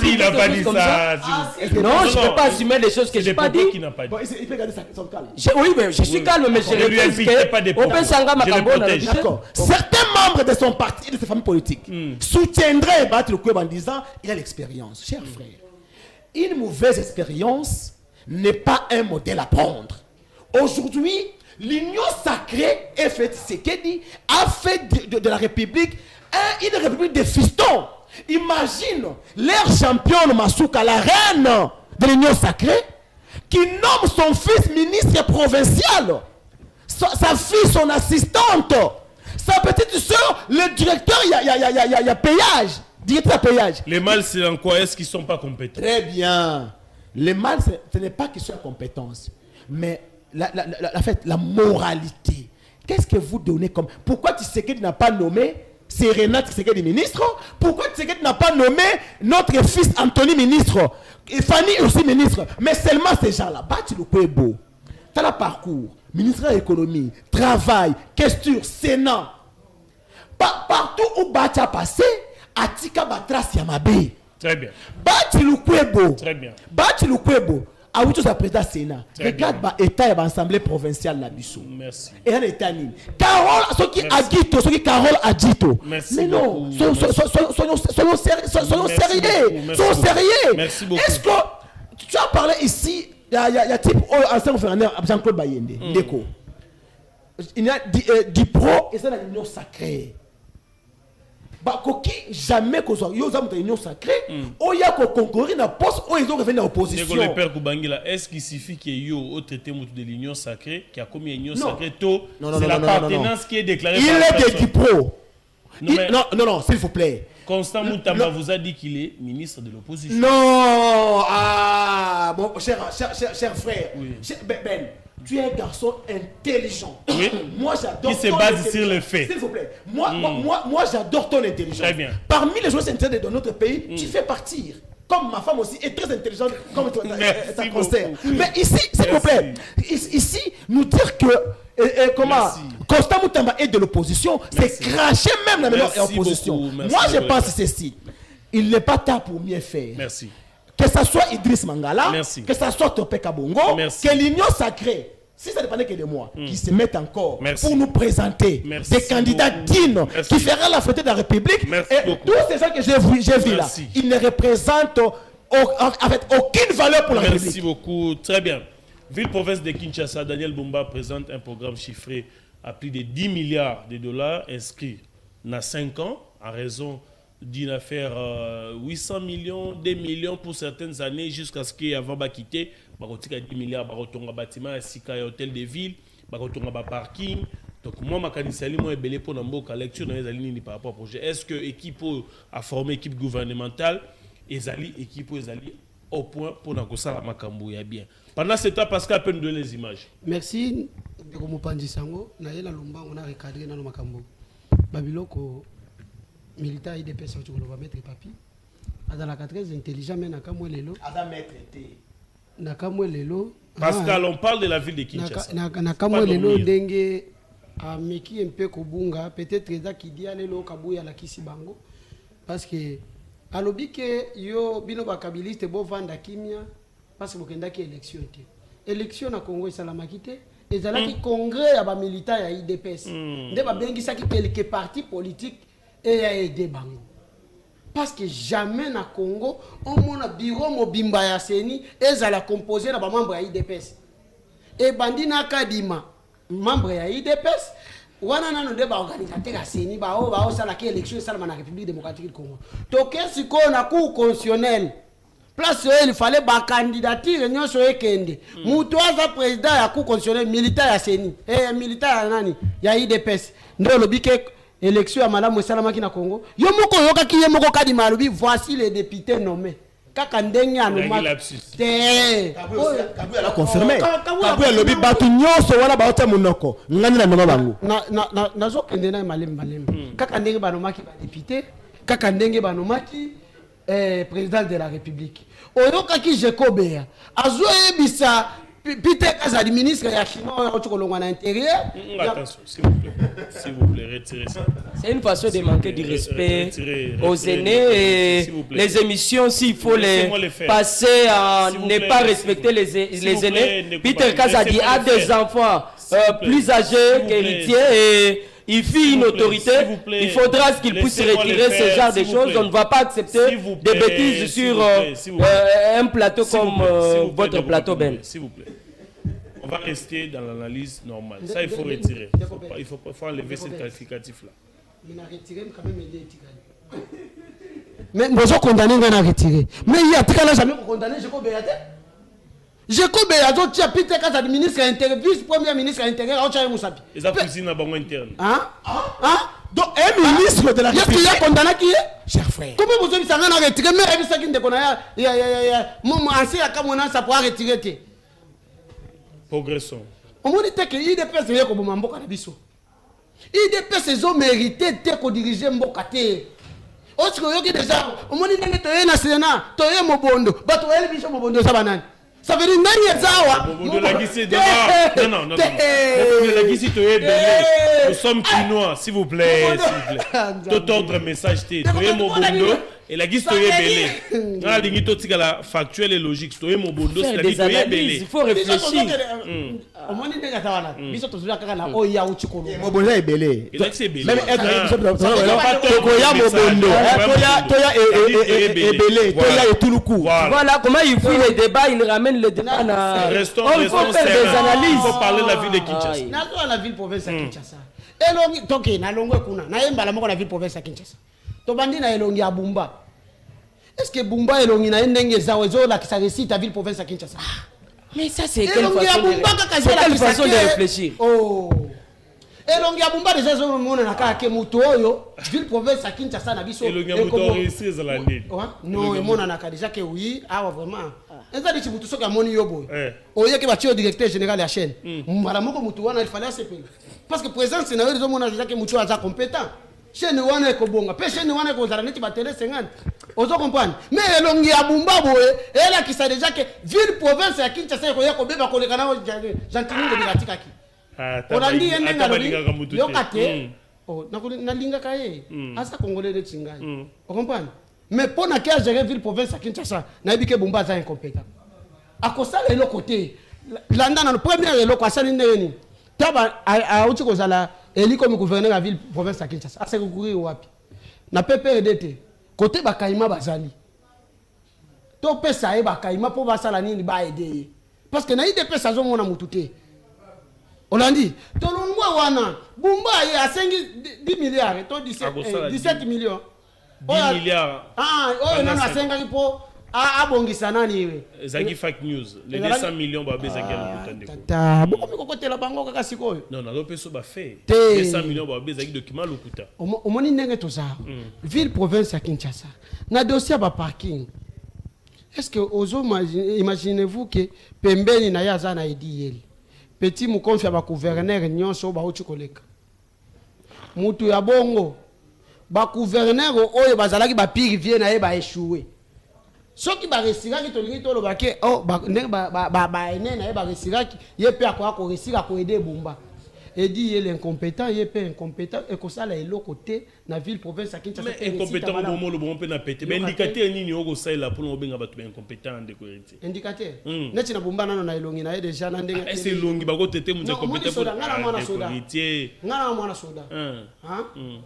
dire quelque chose comme ça. Non, je ne peux pas assumer les choses que je n'ai pas dit. Il peut garder son calme. Oui, mais je suis calme, mais je réfléchis que... D'accord. Certains membres de son parti et de sa famille politique soutiendraient Bat Lukwebo en disant il a l'expérience. Chers frères, une mauvaise expérience n'est pas un modèle à prendre. Aujourd'hui, l'Union Sacrée a fait de la République une République de fistons. Imagine leur championne Masuka, la reine de l'Union Sacrée, qui nomme son fils ministre provincial, sa fille son assistante, sa petite soeur, le directeur, il y a péage, directeur à péage. Les mâles, c'est en quoi? Est-ce qu'ils ne sont pas compétents? Très bien. Les mâles, ce n'est pas question de compétence, mais la moralité. Qu'est-ce que vous donnez comme... Pourquoi Tshisekedi n'a pas nommé Serena Tshisekedi ministre? Pourquoi Tshisekedi n'a pas nommé notre fils Anthony ministre? Et Fanny aussi ministre. Mais seulement ces gens-là. Bati Lukwebo. T'as le parcours. Ministre de l'économie, travail, question, Sénat. Partout où Bati a passé, Atika Batras Yamabe. Très bien. Bati Lukwebo. Très bien. Bati Lukwebo. A où tu es président Sénat? Regarde l'État et l'Assemblée provinciale la Bissou. Merci. Et un État nul. Carole, ce qui a dit, ce qui Carole a dit. Mais non, soyons sérieux. Soyons sérieux. Merci beaucoup. Est-ce que tu as parlé ici, il y a type ancien gouverneur Jean-Claude Bayende, Ndeko. Il y a Dipro et c'est l'Union Sacrée. Bakoki jamais qu'on soit yo zamu union sacrée oya ko concourir na poste ou ils ont revenu en opposition. Le père Koubangila, est-ce qu'il suffit que yo au traité de l'union sacrée qui a commis union sacrée tôt, c'est la partenance qui est déclarée par la personne. Il est de Dipro. Non, s'il vous plaît. Constant Moutamba vous a dit qu'il est ministre de l'opposition. Non, bon cher frère. Oui. Ben, tu es un garçon intelligent. Oui. Moi, j'adore. Qui se base sur le fait. S'il vous plaît. Moi, j'adore ton intelligence. Très bien. Parmi les gens intelligents de notre pays, tu fais partir. Comme ma femme aussi est très intelligente, comme ta concert. Mais ici, s'il vous plaît, ici, nous dire que Constant Moutamba est de l'opposition, c'est cracher même la meilleure opposition. Moi, je pense ceci. Il n'est pas tard pour mieux faire. Merci. Que ce soit Idriss Mangala, merci. Que ce soit Topé Kabongo, merci. Que l'Union Sacrée si ça dépendait que de moi, qui se mettent encore Merci. pour nous présenter Merci des candidats beaucoup. dignes Merci. qui feraient la fête de la République. Merci Et beaucoup. tous ces gens que j'ai vus là, Merci. ils ne représentent avec aucune valeur pour la Merci République. beaucoup. Très bien. Ville-province de Kinshasa, Daniel Bumba présente un programme chiffré à plus de 10 milliards de dollars inscrits dans 5 ans en raison d'une affaire 800 millions, 2 millions pour certaines années jusqu'à ce qu'avant de quitter, 10 milliards, un bâtiment, un hôtel de ville, un parking. Donc moi, je suis belé pour la lecture dans les lignes par rapport au projet. Est-ce que l'équipe a formé l'équipe gouvernementale et l'équipe au point pour nous ça la bien. Pendant ce temps, Pascal peut nous donner les images. Merci. Comme Pandi Sango, na yela lomba on a recadré dans le makambo. Babiloko militaire IDPS on va mettre papier. Dans la 4 intelligent mais na kamwe lelo. Ada mettre té. Na kamwe lelo. Pascal, on parle de la ville de Kinshasa. Na kamwe lelo ndenge a meki un peu kobunga peut-être ça qui dit lelo kabuya la kisibango parce que alobi ke yo bino bakabiliste bo vanda kimia parce que bokenda ki élection te. Élection na Congo esalamaki te. Ezalaki congrès ya ba militaire ya IDPS. Nde ba bengisaki quelques partis politiques et ya aidé bango. Parce que jamais na Congo on mona bureau mobimba ya seni ezala composé na ba membre ya IDPS. Et bandi na kadima membre ya IDPS wana nano nde ba organisateur ya seni ba o sala ki élection esalama na République démocratique du Congo. Toke siko na cour constitutionnelle. Place où il fallait ba candidature nyonso ekende. Mutu aza président ya cour constitutionnelle militaire ya seni. Militaire ya nani? Ya IDPS. Ndo lobike élection ya malamu esalamaki na Congo. Yo moko yoka ki ye moko kadima lobi voici les députés nommés. Kaka ndenge anoma. Kabu a confirmé. Kabu a lobi batu nyonso wana ba ota munoko. Ngani na noma bango. Na zo kende na malem. Kaka ndenge banomaki ba député, kaka ndenge banomaki président de la République. Oyoka ki Jekobea. Azo ebisa Peter Kazadi ministre ya Chinois au Tchokolongwa na intérieur. Attention, s'il vous plaît, retirez ça. C'est une façon de manquer du respect aux aînés et les émissions, s'il faut les passer à ne pas respecter les aînés. Peter Kazadi a des enfants plus âgés qu'héritiers et il fit une autorité. Il faudra qu'il puisse retirer ce genre de choses. On ne va pas accepter des bêtises sur un plateau comme votre plateau Ben. S'il vous plaît. On va rester dans l'analyse normale. Ça, il faut retirer. Il faut enlever ce qualificatif-là. Il a retiré quand même mais vous condamné à retirer. Mais il y a pas jamais condamné Jekobea. Jekobea a dit Peter Kazadi ministre intérieur, vice-premier ministre intérieur, au Tchad Moussapi. Ils ont cuisiné dans le interne. Donc un ministre de la République. Est-ce qu'il a condamné qui est? Cher frère. Comment vous avez dit ça? On a retiré, mais il y a qui ne connaît mon ancien Kamouna, ça pourra retirer. Progressons. On m'a dit que l'IDPS est comme Mboka Nabiso. IDPS est mérité de diriger Mboka. Autre que déjà, on m'a dit que tu es national, tu es Mobondo, tu es Bicho Mobondo, ça va. Ça veut dire que non. Nous sommes chinois, s'il vous plaît. Tout autre message, tu es Mobondo. Et la guise, tu es belé. La ligne la factuelle et logique. Tu es Mobondo, c'est la guise, tu es belé. Il faut réfléchir. On m'a dit que tu es Mobondo est belé. Et là, c'est belé. Même être Toya Mobondo. Toya est belé. Toya est tout le coup. Voilà comment il fuit les débats, il ramène le débat. Restons On faut faire des analyses. Il faut parler de la ville de Kinshasa. Dans la ville province de Kinshasa. Elongi toke na longwe kuna. Na yemba la moko na ville province de Kinshasa. To bandi na elongi ya Bumba. Est-ce que Bumba elongi na ndenge za wezo la kisa récite à ville province de Kinshasa? Mais ça c'est quelle façon de réfléchir? Oh. Elongi ya Bumba déjà zo mona na ka ke muto oyo ville province de Kinshasa na biso. Elongi ya muto réussir za la ndé. Non, et mona na ka déjà que oui, ah vraiment. Eza di chibutu soka moni yobo. Oye ke bati au directeur général ya chaîne. Mala moko mutu wana il fallait se payer. Parce que présence c'est na yo mona déjà que mutu aza compétent. Chaîne wana ko bonga, pe chaîne wana ko zala neti ba télé 50. Ozo comprendre. Mais elongi ya Bumba boye, elle qui sa déjà que ville province ya Kinshasa ko ya ko beba ko le kana gentiment de bilatika ki. On a dit yende ngalo yo kate. Oh, na linga kaye. Asa congolais de Tsingai. On comprend? Mais pour na gérer ville province à Kinshasa, na yebike Bumba za incompétent. À cause ça le côté landa na première eloko asali ndenge nini taba auti kozala eli comme gouverneur la ville province ya Kinshasa ase kokurir wapi na PPRD te côté bakaima bazali to pesa e bakaima po basala nini ba aider parce que na IDPS azomona mutu te Olandi tolongwa wana bumba ye asengi 10 milliards to 17 millions 10 milliards oyo nana asenga po abongisa nani iwe ezaki fake news les 200 millions ba bezaki lokutande ko tata bokomi kokotela bango kaka sikoyo non na lopeso ba fait 200 millions ba bezaki document lokuta omoni ndenge toza ville province ya Kinshasa na dossier ba parking est-ce que ozo imaginez-vous que pembeni na yaza na ediyeli petit mukonfi ya ba gouverneur nyonso ba uti koleka mutu ya bongo ba gouverneur oyo bazalaki ba pire vie na ye ba échouer soki ba resiraki to lingi to lo bake ndenge ba ene na ye ba resiraki ye pe akwa ko resira ko aider bumba edi ye l'incompétent ye pe incompétent et ko sala eloko te na ville province ya Kinshasa mais incompétent au moment le bon pe na pété mais indicateur nini oko sala pour no benga batu incompétent de cohérence indicateur neti na bumba nano na elongi na ye déjà na ndenge est longi ba ko tete mu incompétent pour ngana mwana soda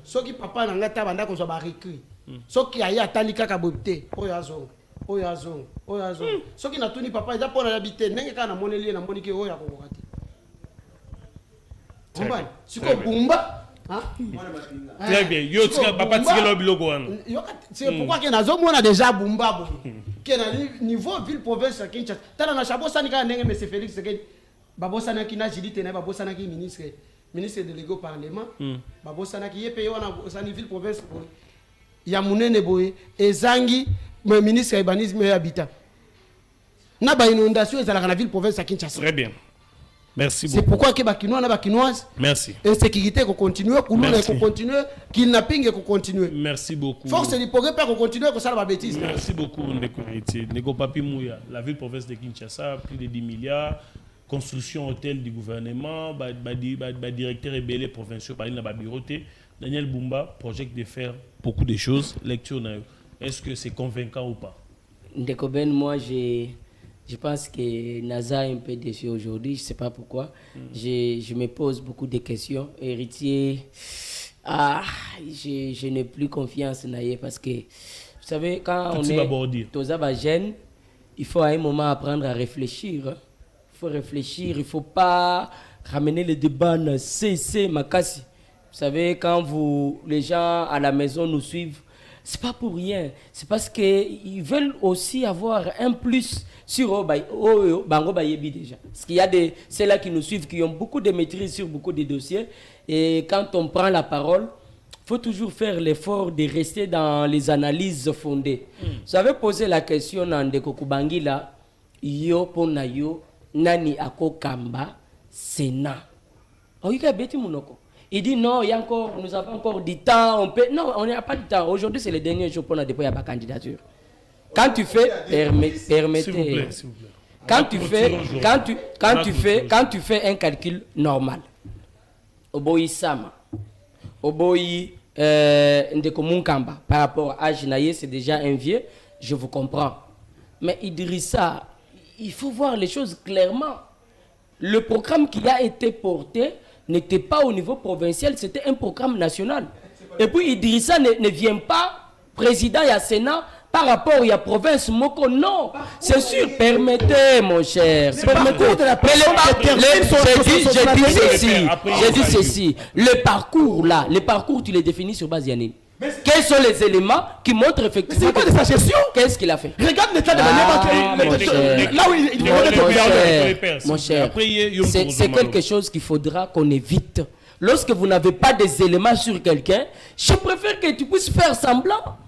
soki papa na ngata banda ko zo ba recruit soki ayi atali kaka bopte oyo azonga soki natuni papa eza pona habiter ndenge kana na moneli na moniki oyo akokoka te Combien? Siko bumba, très bien. Yo tika papa tika lo biloko wana. C'est pourquoi que nazo mona déjà bumba bo. Que na niveau ville province ya Kinshasa. Tala na chabo sani ka ndenge monsieur Félix Sekedi. Babosana ki na jidite na babosana ki ministre délégué au parlement. Babosana ki yepe wana sani ville province bo. Ya munene boye ezangi ministre urbanisme et habitat. Na ba inondation ezala na ville province ya Kinshasa. Très bien. Merci beaucoup. C'est pourquoi que Bakinois na Bakinoises. Merci. Insécurité qu'on continue, Kouloula qu'on continue, kidnapping qu'on continue. Merci beaucoup. Force du progrès pas qu'on continue, qu'on ça la bêtise. Merci beaucoup Ndeko Héritier. Ndeko Papi Mouya, la ville province de Kinshasa, plus de 10 milliards, construction hôtel du gouvernement, directeur rebelle provinciaux par la bureauté. Daniel Bumba, project de faire beaucoup de choses. Lecture est-ce que c'est convaincant ou pas? Ndeko Ben, moi je pense que Naza est un peu déçu aujourd'hui, je ne sais pas pourquoi. Je me pose beaucoup de questions. Héritier, je n'ai plus confiance en lui parce que, vous savez, quand on est tous jeunes, il faut à un moment apprendre à réfléchir. Il faut réfléchir, il ne faut pas ramener le débat dans CC, Makassi. Vous savez, quand les gens à la maison nous suivent, ce n'est pas pour rien. C'est parce qu'ils veulent aussi avoir un plus sur Bango Bayebi déjà. Parce qu'il y a ceux-là qui nous suivent, qui ont beaucoup de maîtrise sur beaucoup de dossiers. Et quand on prend la parole, il faut toujours faire l'effort de rester dans les analyses fondées. Vous avez posé la question dans Ndeko Kubangila, yo pona yo, nani ako kamba, Sénat. Oyuka beti munoko. Il dit non, nous avons encore du temps, on peut... Non, on n'a pas de temps. Aujourd'hui, c'est le dernier jour pour nous déployer ma candidature. Quand tu fais, permettez. S'il vous plaît. Quand tu fais un calcul normal, Oboyi Sama, Oboyi Ndeko Munkamba, par rapport à Jinaye, c'est déjà un vieux, je vous comprends. Mais Idrissa, il faut voir les choses clairement. Le programme qui a été porté n'était pas au niveau provincial, c'était un programme national. Et puis Idrissa ne vient pas président et Sénat par rapport à la province Moko. Non, c'est sûr, permettez mon cher. J'ai dit ceci. Le parcours là, tu les définis sur base Yannick. Quels sont les éléments qui montrent effectivement de sa gestion? Qu'est-ce qu'il a fait? Regarde l'état de la là où il mon cher, c'est quelque chose qu'il faudra qu'on évite. Lorsque vous n'avez pas des éléments sur quelqu'un, je préfère que tu puisses faire semblant.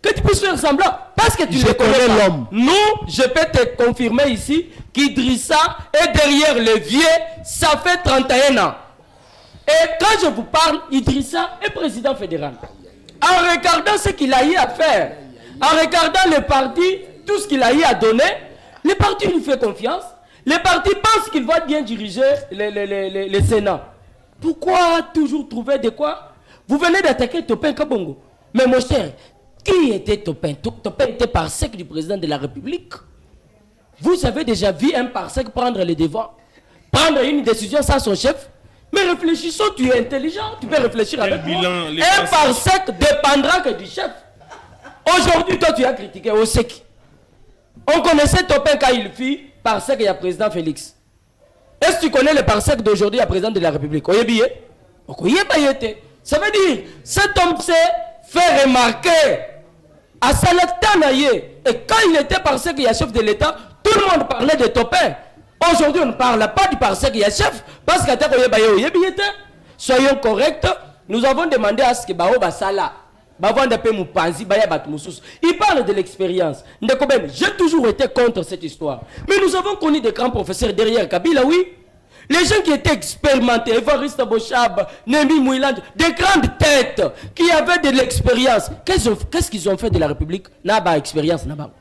Parce que tu ne connais l'homme. Nous, je peux te confirmer ici qu'Idrissa est derrière le vieux, ça fait 31 ans. Et quand je vous parle, Idrissa est président fédéral. En regardant ce qu'il a eu à faire, en regardant le parti, tout ce qu'il a eu à donner, le parti lui fait confiance. Le parti pense qu'il va bien diriger le Sénat. Pourquoi toujours trouver de quoi? Vous venez d'attaquer Topin Kabongo. Mais mon cher, qui était Topin? Topin était par sec du président de la République. Vous avez déjà vu un parsec prendre les devants, prendre une décision sans son chef. Mais réfléchissons, tu es intelligent, tu peux réfléchir avec moi. Un parsec dépendra que du chef. Aujourd'hui, toi, tu as critiqué au SEC. On connaissait Topin quand il fit parsec, il y a président Félix. Est-ce que tu connais le parsec d'aujourd'hui à président de la République? Ça veut dire, cet homme s'est fait remarquer à Salactanaye. Et quand il était parsec, il y a chef de l'État, tout le monde parlait de Topin. Aujourd'hui, on ne parle pas du parsec, il y a chef, parce que soyons corrects. Nous avons demandé à ce que Bao Basala, il parle de l'expérience. J'ai toujours été contre cette histoire. Mais nous avons connu des grands professeurs derrière Kabila, oui. Les gens qui étaient expérimentés, Evariste Boshab, Nemi Mouiland, des grandes têtes qui avaient de l'expérience. Qu'est-ce qu'ils ont fait de la République? Naba expérience, Naba.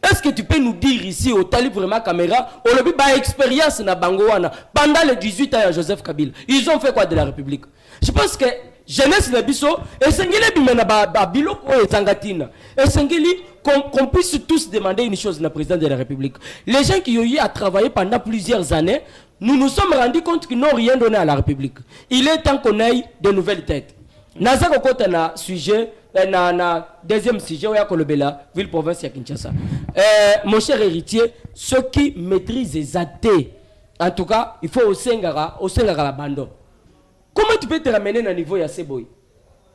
Est-ce que tu peux nous dire ici, au Tali vraiment caméra, au lobby, expérience na Bangoana, pendant les 18 ans à Joseph Kabila, ils ont fait quoi de la République? Je pense que jeunesse na biso, et sengeli bimena bilo ko ezangatina, et sengeli qu'on puisse tous demander une chose na président de la République. Les gens qui ont eu à travailler pendant plusieurs années, nous nous sommes rendus compte qu'ils n'ont rien donné à la République. Il est temps qu'on ait de nouvelles têtes. Naza kokota na sujet na deuxième sujet oya kolobela ville province ya Kinshasa. Mon cher héritier, ceux qui maîtrisent les athées, en tout cas, il faut au Sengara la bando. Comment tu peux te ramener à niveau ya Seboy?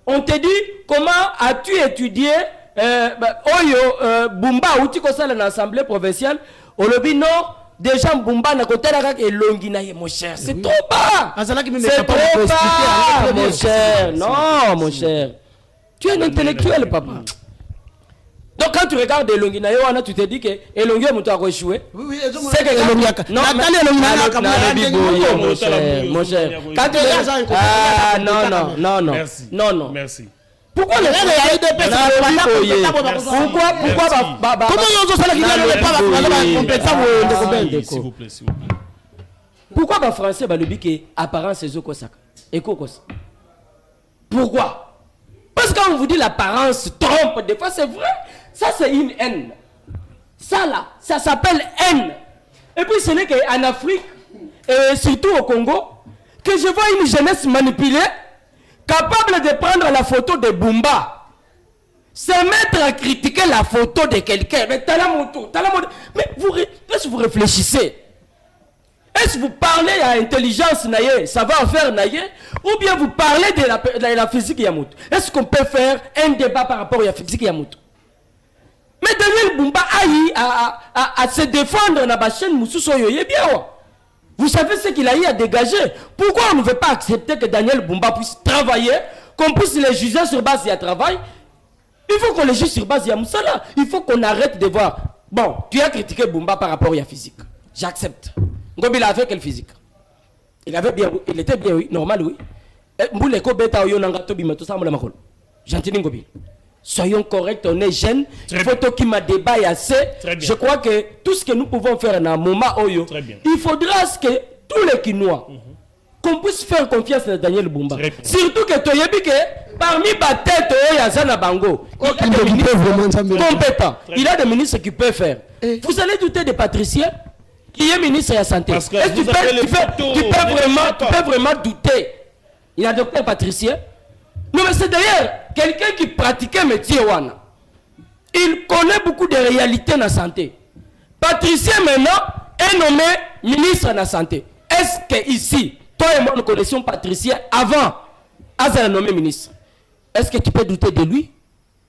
On te dit comment as-tu étudié Bumba outi ko sala na assemblée provinciale au lobby non. Déjà Bumba na côté la et Longinaye, mon cher, c'est trop bas. C'est trop bas, mon cher. Non, mon cher. Tu es un intellectuel, papa. Donc quand tu regardes Longinaye, tu te dis que Elonginaye m'a échoué. Oui, c'est que Elonginaye. Non, mon cher. Quand tu regardes, non. Merci. Pourquoi les gens pourquoi les Français apparence c'est pourquoi? Parce que quand on vous dit l'apparence trompe, des fois c'est vrai. Ça c'est une haine. Ça là, ça s'appelle haine. Et puis ce n'est qu'en Afrique, et surtout au Congo, que je vois une jeunesse manipulée, capable de prendre la photo de Bumba, se mettre à critiquer la photo de quelqu'un. Mais mais est-ce que vous réfléchissez? Est-ce que vous parlez à intelligence naïe, savoir-faire naïe, ou bien vous parlez de la physique Yamout? Est-ce qu'on peut faire un débat par rapport à la physique Yamout? Mais Daniel Bumba a se défendre dans la chaîne Moussousso Yoye bien. Vous savez ce qu'il a eu à dégager. Pourquoi on ne veut pas accepter que Daniel Bumba puisse travailler, qu'on puisse les juger sur base de travail? Il faut qu'on les juge sur base de Moussala. Il faut qu'on arrête de voir. Bon, tu as critiqué Bumba par rapport à la physique. J'accepte. Ngobi il a fait quelle physique? Il était bien, oui, normal, oui. Gentil Ngobi. Soyons corrects, on est jeunes. Il faut qu'il m'a débat assez. Je crois que tout ce que nous pouvons faire dans un moment Oyo, il faudra que tous les Kinois, qu'on puisse faire confiance à Daniel Bumba. Surtout que parmi les têtes Yazana Bango, il a des ministres compétents. Il a des ministres qui peuvent faire. Vous allez douter de Patricien, qui est ministre de la Santé. Est-ce que tu peux vraiment douter? Il a docteur Patricien. Non, mais c'est d'ailleurs quelqu'un qui pratiquait métier Wana. Il connaît beaucoup de réalités dans la santé. Patricien maintenant est nommé ministre de la Santé. Est-ce que ici, toi et moi nous connaissions Patricien avant Azala nommé ministre? Est-ce que tu peux douter de lui?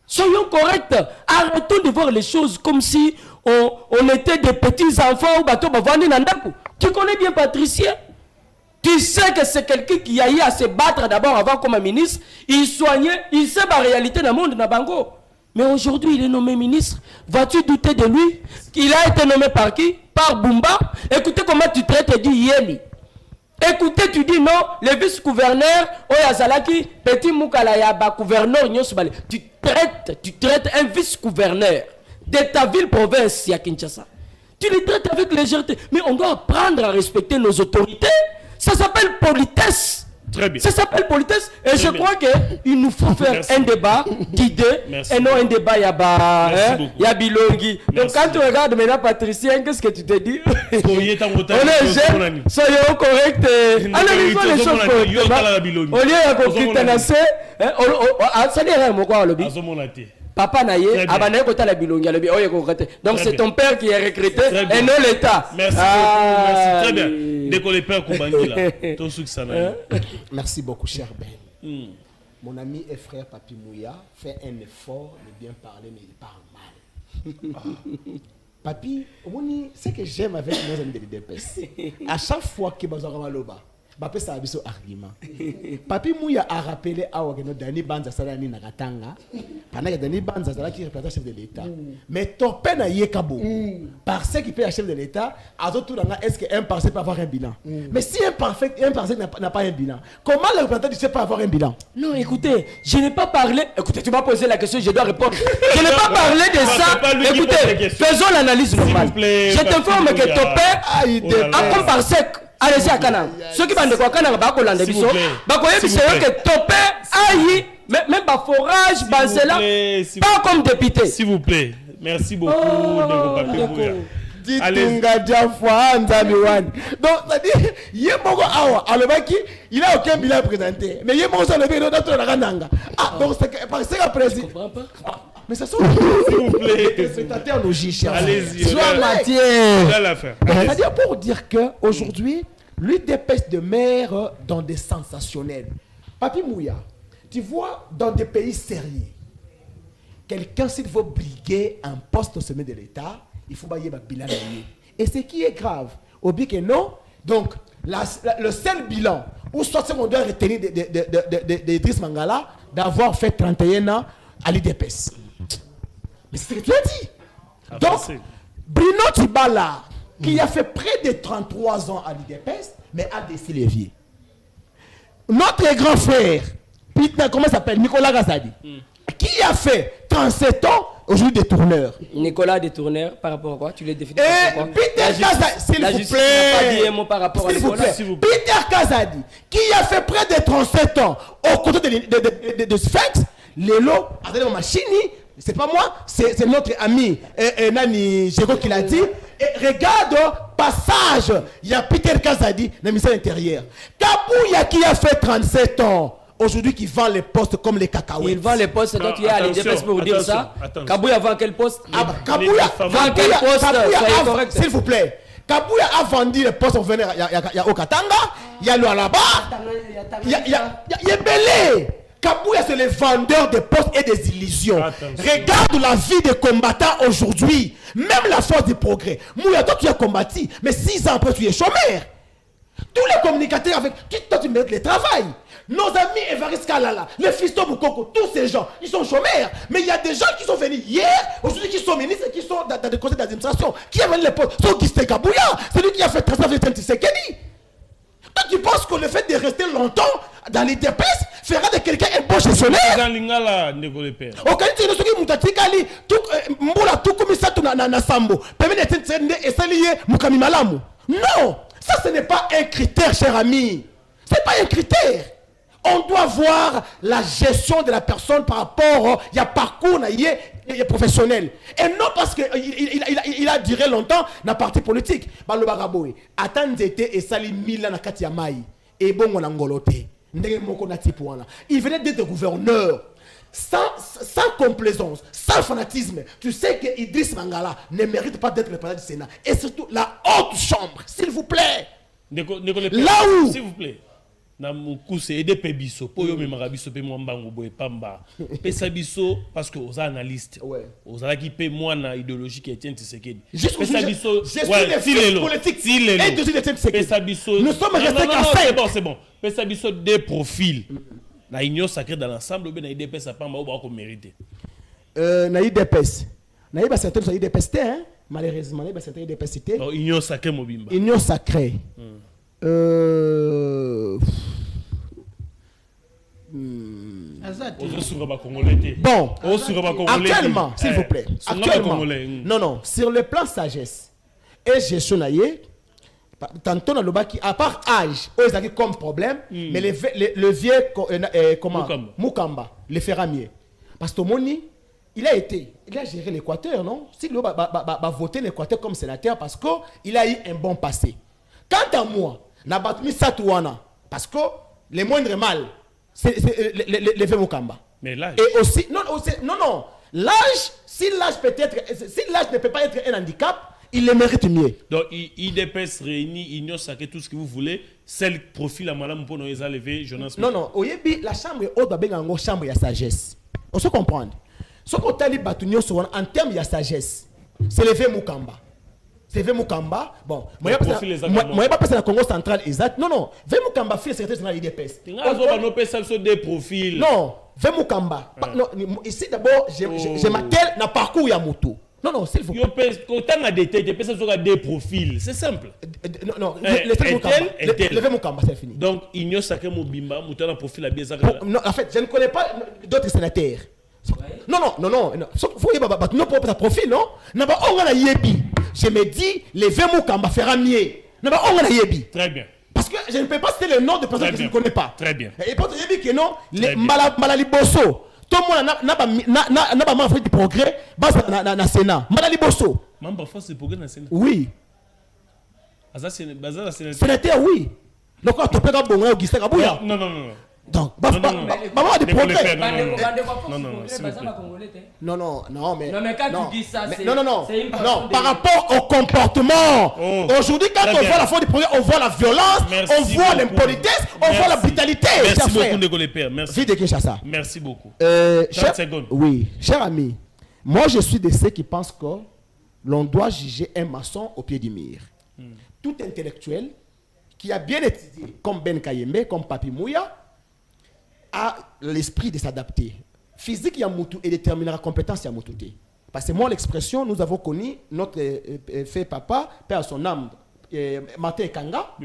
Soyons corrects. Arrêtons de voir les choses comme si on était des petits enfants ou bateau bavandi nandaku. Tu connais bien Patricien? Tu sais que c'est quelqu'un qui a eu à se battre d'abord avant comme ministre. Il soignait, il sait la réalité dans le monde de Nabango. Mais aujourd'hui, il est nommé ministre. Vas-tu douter de lui? Il a été nommé par qui? Par Bumba. Écoutez comment tu traites dit Yeli. Écoutez, tu dis non, le vice-gouverneur, Oyazalaki, petit Moukalayaba, gouverneur, tu traites un vice-gouverneur de ta ville-province, à Kinshasa. Tu le traites avec légèreté. Mais on doit apprendre à respecter nos autorités. Ça s'appelle politesse. Très bien. Ça s'appelle politesse. Et je crois qu'il nous faut faire un débat guidé et non un débat Yabilongi. Donc quand tu regardes maintenant Patricien, qu'est-ce que tu te dis? On est jeune, soyons corrects. Analysons les choses correctement. Au lieu de canasser, ça n'est rien, mon quoi, le Papa Naye, Abanaye Kota la Bilongi, donc c'est ton père qui est recruté et non l'État. Merci beaucoup, merci. Très bien. Dès qu'on les perd, merci beaucoup, cher Ben. Mon ami et frère Papi Mouya fait un effort de bien parler, mais il parle mal. Papi, ce que j'aime avec nos amis de l'IDPS, à chaque fois que Bazara Maloba, Papi ça a un argument. Papi Mouya a rappelé à Wageno Dani Banza Salani Nagatanga, pendant que Dani Banza Salani qui représente le chef de l'État. Mais ton père n'a Yekabo, parce qu'il peut être chef de l'État, est-ce qu'un parcelle peut avoir un bilan? Mais si un parcelle n'a pas un bilan, comment le représentant du chef peut avoir un bilan? Non, écoutez, je n'ai pas parlé. Écoutez, tu m'as posé la question, je dois répondre. Je n'ai pas parlé de ça. Écoutez, faisons l'analyse normale. Je t'informe que ton père a comme par sec. Allez-y à Canaan. Ceux qui vont de quoi Canaan, bah, Colanda Bisso. Bah, quoi, c'est que ton père aille, même pas forage, bah, c'est là, pas comme député. S'il vous plaît. Merci beaucoup de Papi Mouya. Ditunga Jafwa Nzamiwani. Donc, c'est-à-dire, il a aucun bilan présenté. Mais il y a mon seul bilan dans la Rananga. Ah, donc c'est parce que après. Je comprends pas. Mais ça sont s'il vous plaît. Spectateurs logiques. Allez-y. Sois matière. C'est-à-dire pour dire qu'aujourd'hui, lui dépêche de maire dans des sensationnels. Papi Mouya, tu vois, dans des pays sérieux, quelqu'un, s'il veut briguer un poste au sommet de l'État, il faut bailler un bilan. Et ce qui est grave, au but que non, donc le seul bilan, ou soit on doit retenir d'Idriss Mangala d'avoir fait 31 ans à l'IDPS. Mais c'est ce que tu as dit. Donc, Bruno Tibala, qui a fait près de 33 ans à l'IDPS, mais a décidé Lévier. Notre grand frère, comment il s'appelle, Nicolas Gazadi, qui a fait 37 ans, aujourd'hui détourneur. Nicolas détourneur, par rapport à quoi? Tu l'as défini par Peter Kazadi, s'il vous plaît. Par rapport à Nicolas. Peter Kazadi, qui a fait près de 37 ans au côté de Sphinx, Lélo, attendez, ma chini, c'est pas moi, c'est notre ami Nani Jégo qui l'a dit. Et regarde, passage, il y a Peter Kazadi, le ministère intérieur. Kabouya qui a fait 37 ans. Aujourd'hui, qui vend les postes comme les cacahuètes. Il vend les postes, donc il y a à l'IDPS pour dire ça. Kabouya vend quel poste? Kabouya vend quel poste? Soyez correct. S'il vous plaît. Kabouya a vendu les postes, il y a Okatanga, il y a Lualaba, il y a Belé. Kabouya, c'est le vendeur de postes et des illusions. Regarde la vie des combattants aujourd'hui. Même la force du progrès. Mouya, toi tu as combattu, mais 6 ans après tu es chômeur. Tous les communicateurs avec qui toi tu mérites le travail. Nos amis Evariste Kalala, les Fiston Moukoko, tous ces gens, ils sont chômeurs. Mais il y a des gens qui sont venus hier, aujourd'hui qui sont ministres et qui sont dans des conseils d'administration. Qui a vendu les postes? C'est Augustin Kabouya, c'est lui qui a fait transfert de Tshisekedi. Toi tu penses que le fait de rester longtemps dans les DPS fera de quelqu'un un bon gestionnaire? Non, ça ce n'est pas un critère, cher ami. C'est pas un critère. On doit voir la gestion de la personne par rapport à parcours professionnel. Et non parce qu'il a duré longtemps dans la partie politique. Il venait d'être gouverneur. Sans complaisance, sans fanatisme. Tu sais que Idriss Mangala ne mérite pas d'être le président du Sénat. Et surtout la haute chambre, s'il vous plaît. Là où... S'il vous plaît. Na mukuse ede pe biso po yo memaka biso pe mwambango boye pamba pesa biso parce que aux analystes aux ala qui pe mwana idéologie qui Etienne Tshisekedi pesa biso pesa biso nous sommes restés qu'à 5. C'est bon pesa biso des profils na union sacrée dans l'ensemble be na IDPS pamba o ba ko mériter na IDPS na iba certains sont IDPS hein malheureusement na iba certains IDPS non union sacrée mobimba union sacrée Bon, actuellement, s'il vous plaît, actuellement, non, sur le plan sagesse et gestion, tantôt na lobaki à part âge ils ont comme problème mais le vieux comment Mukamba le ferramier parce que Moni il a géré l'Équateur non si il va voter l'Équateur comme sénateur parce que il a eu un bon passé quant à moi na batmi Satouana parce que le moindre mal c'est le vieux Mukamba mais l'âge et aussi non l'âge si l'âge ne peut pas être un handicap il le mérite mieux. Donc, IDPS réunit, Union Sacré, tout ce que vous voulez. C'est le profil à Madame pour nous lever, Jonas. Non. La chambre est haute, la chambre de sagesse. On se comprend. Ce qu'on t'a dit, en termes de sagesse, c'est le Mukamba. C'est le Mukamba. Bon, moi, je pas passer la Congo central exact. Non. Le Mukamba, fait le secrétaire général de l'IDPS. On a des profils. Non, le Mukamba. Ici, d'abord, je m'attelle dans le parcours Yamutu. Non, s'il vous plaît. Autant à détailler, des profils. C'est simple. Non, le Mukamba, c'est fini. Donc, Union Sacré Mobimba, Mouton a profil à bien ça. Non, en fait, je ne connais pas d'autres sénateurs. Non. Faut y avoir un profil, non? Je me dis, le Mukamba fera mieux. Très bien. Parce que je ne peux pas citer le nom de personnes que je ne connais pas. Très bien. Et pour te dire que non, les Malaliboso. Tout le monde n'a pas fait du progrès dans le Sénat. Malali Bosso. Membre force du progrès dans le Sénat. Oui. Sénateur, oui. Donc, on peut pas bon Augustin Kabouya. Non. Donc, maman du progrès. Non, mais quand tu dis ça, c'est non, par rapport au comportement. Aujourd'hui, quand on voit la faute du progrès, on voit la violence, on voit l'impolitesse, on voit la brutalité. Merci beaucoup, Ndeko Père. Merci. Merci beaucoup. 30 secondes. Oui, cher ami, moi je suis de ceux qui pensent que l'on doit juger un maçon au pied du mur. Tout intellectuel qui a bien étudié, comme Ben Kayembe, comme Papi Mouya, a l'esprit de s'adapter. Physique Yamutu et déterminera compétence Yamutu. Parce que moi, l'expression, nous avons connu notre fait papa, père à son âme, Martin Kanga,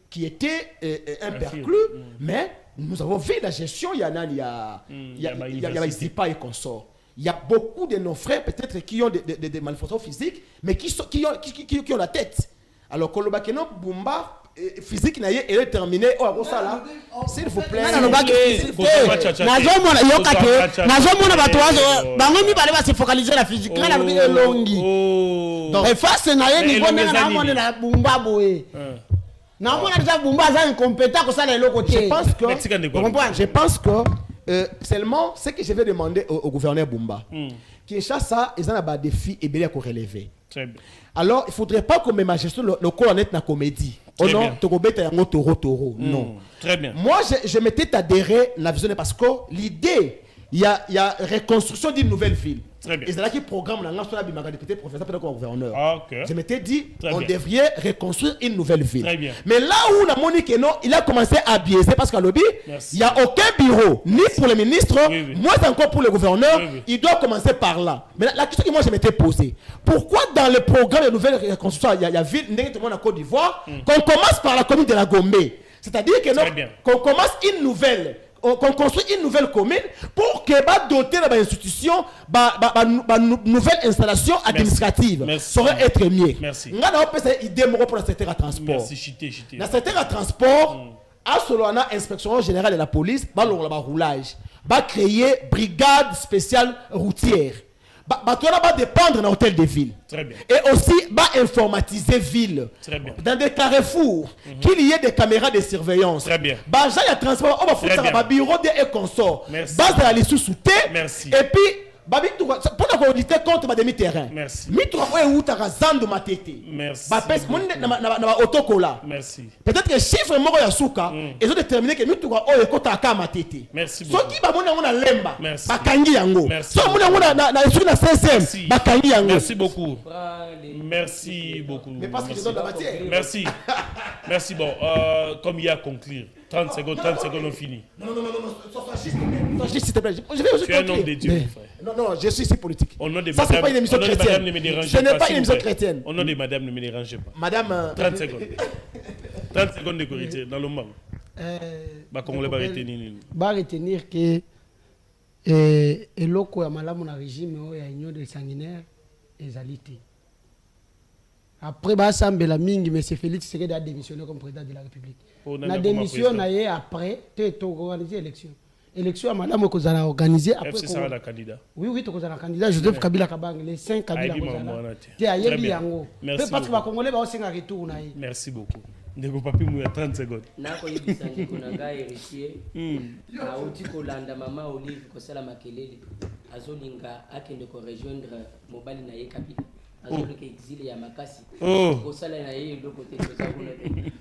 qui était un perclus, mais nous avons vu la gestion, il y a Zipa et consorts. Il y a beaucoup de nos frères, peut-être, qui ont des malformations physiques, mais qui ont la tête. Alors, Kolobakeno Bumba, physique naie est terminé oh ça là s'il vous plaît nazomona bato wazo bango mibale basi focaliser la physique ngana lobi elongi donc face naye ni bona na mona na Bumba boye na mona déjà Bumba za incompétent ko ça les côté je pense que seulement ce que je vais demander au gouverneur Bumba Kinshasa ils ont un défi et bien à relever. Alors il faudrait pas que mes majestés le connaître na comédie. Oh non, non. Très bien. Moi, je m'étais adhéré à la vision parce que l'idée, il y a reconstruction d'une nouvelle ville. Très bien. Et c'est là qui programme la nationale du député professeur comme gouverneur. Okay. Je m'étais dit, on devrait reconstruire une nouvelle ville. Très bien. Mais là où la Monique non, il a commencé à biaiser parce qu'à lobby, il n'y a aucun bureau, ni pour le ministre, moins encore pour le gouverneur. Il doit commencer par là. Mais la question que moi je m'étais posée, pourquoi dans le programme de nouvelle reconstruction, il y a ville, en Côte d'Ivoire, qu'on commence par la commune de la Gombe? C'est-à-dire qu'on commence une nouvelle. Qu'on construit une nouvelle commune pour que doter de l'institution nouvelle installation administrative. Ça aurait être mieux. Merci. Nous avons une idée pour le secteur de transport. Merci. Dans le secteur de transport, à Solana, inspection générale de la police, va roulage, va créer brigade spéciale routière. Va dépendre d'un hôtel de ville. Très bien. Et aussi va informatiser ville. Très bien. Dans des carrefours, qu'il y ait des caméras de surveillance. Très bien. Il y a transport, on va foutre ça bureau de consorts. Merci. Base de la sous-souté. Merci. Et puis pour la lutter contre ma demi-terrain. Merci. Merci. Merci. Peut-être que chiffre moko ya suka ils ont déterminé que mitu kwa oyo kota aka matete. Merci. Soki ba mona ngona lemba bakangi yango. So mona ngona na sur na 16e bakangi yango. Merci beaucoup. Merci beaucoup. Mais parce que je donne la matière. Merci. Merci bon comme il y a à conclure 30 secondes on finit. Non, sois juste s'il te plaît. Tu es un homme de Dieu mon frère. Non, je suis ici politique. Ça c'est pas une émission chrétienne. Ce n'est pas une émission chrétienne. Au nom de madame, ne me dérangez pas. Madame 30 secondes. 30 secondes de corrigé dans le moment. Congolais va retenir que eloko ya malamu na régime oyo ya union des sanguinaires ezali te. Après, la mingi, mais c'est Félix Tshisekedi a démissionné comme président de la République. La démission n'a eu après, tu as organisé l'élection. L'élection à madame Kozala organisée après. FC Sarah candidat. Oui, tu es candidat. Joseph Kabila Kabang, les 5 Kabila Kozala. Merci. Parce que les Congolais vont aussi retour. Merci beaucoup. Ndeko papi mouya 30 secondes. Nako yibisanje konanga héritier. Na uti kolanda mama Olive kosala makelele. Azolinga akende ko rejoindre mobali na ye Kabila. Azolinga exilé ya makasi. Kosala na ye do côté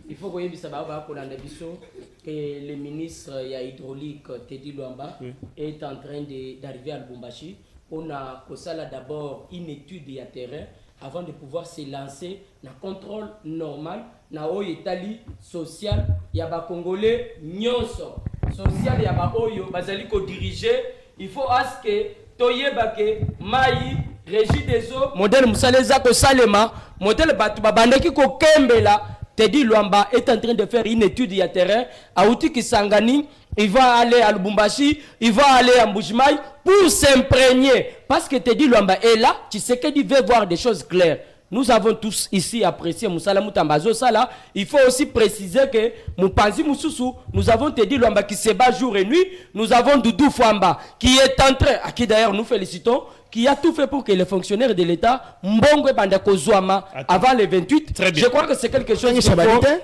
il faut koyebisa ba kolanda biso que le ministre ya hydraulique Teddy Luamba est en train d'arriver à Lubumbashi. On a kosala d'abord une étude ya terrain avant de pouvoir se lancer dans le contrôle normal na oyo etali social ya ba congolais nyonso social ya ba oyo bazali ko diriger. Il faut aske toyebake mai régie des eaux modèle musaleza ko salema modèle batu babandaki ko kembela. Teddy Luamba est en train de faire une étude ya terrain à Outi Kisangani. Il va aller à Lubumbashi, il va aller à Mbujimaï pour s'imprégner. Parce que Teddy Luamba est là, tu sais qu'il veut voir des choses claires. Nous avons tous ici apprécié Moussala Moutambazo Sala. Il faut aussi préciser que Moupanzi Moussoussou, nous avons Teddy Luamba qui se bat jour et nuit. Nous avons Doudou Fouamba qui est en train, à qui d'ailleurs nous félicitons, qui a tout fait pour que les fonctionnaires de l'État, Mbongwe Bandako Zouama, avant les 28, je crois que c'est quelque chose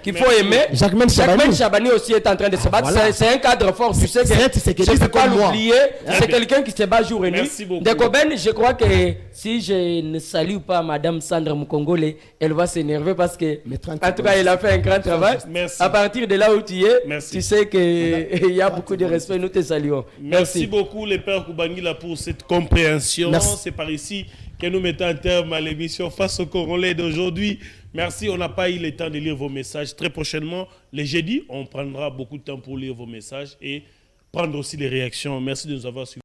qu'il faut aimer. Jacqueline Chabani aussi est en train de se battre. Voilà. C'est un cadre fort. Tu sais que je ne peux pas l'oublier. C'est quelqu'un qui se bat jour et nuit. Dekoben, je crois que si je ne salue pas Madame Sandra Mukongole, elle va s'énerver parce que, en tout cas, elle a fait un grand travail. Merci. À partir de là où tu es, tu sais qu'il y a beaucoup de respect. Nous te saluons. Merci beaucoup, les pères Koubangila, pour cette compréhension. C'est par ici que nous mettons un terme à l'émission Face aux Congolais d'aujourd'hui. Merci, on n'a pas eu le temps de lire vos messages. Très prochainement, les jeudis, on prendra beaucoup de temps pour lire vos messages et prendre aussi les réactions. Merci de nous avoir suivis.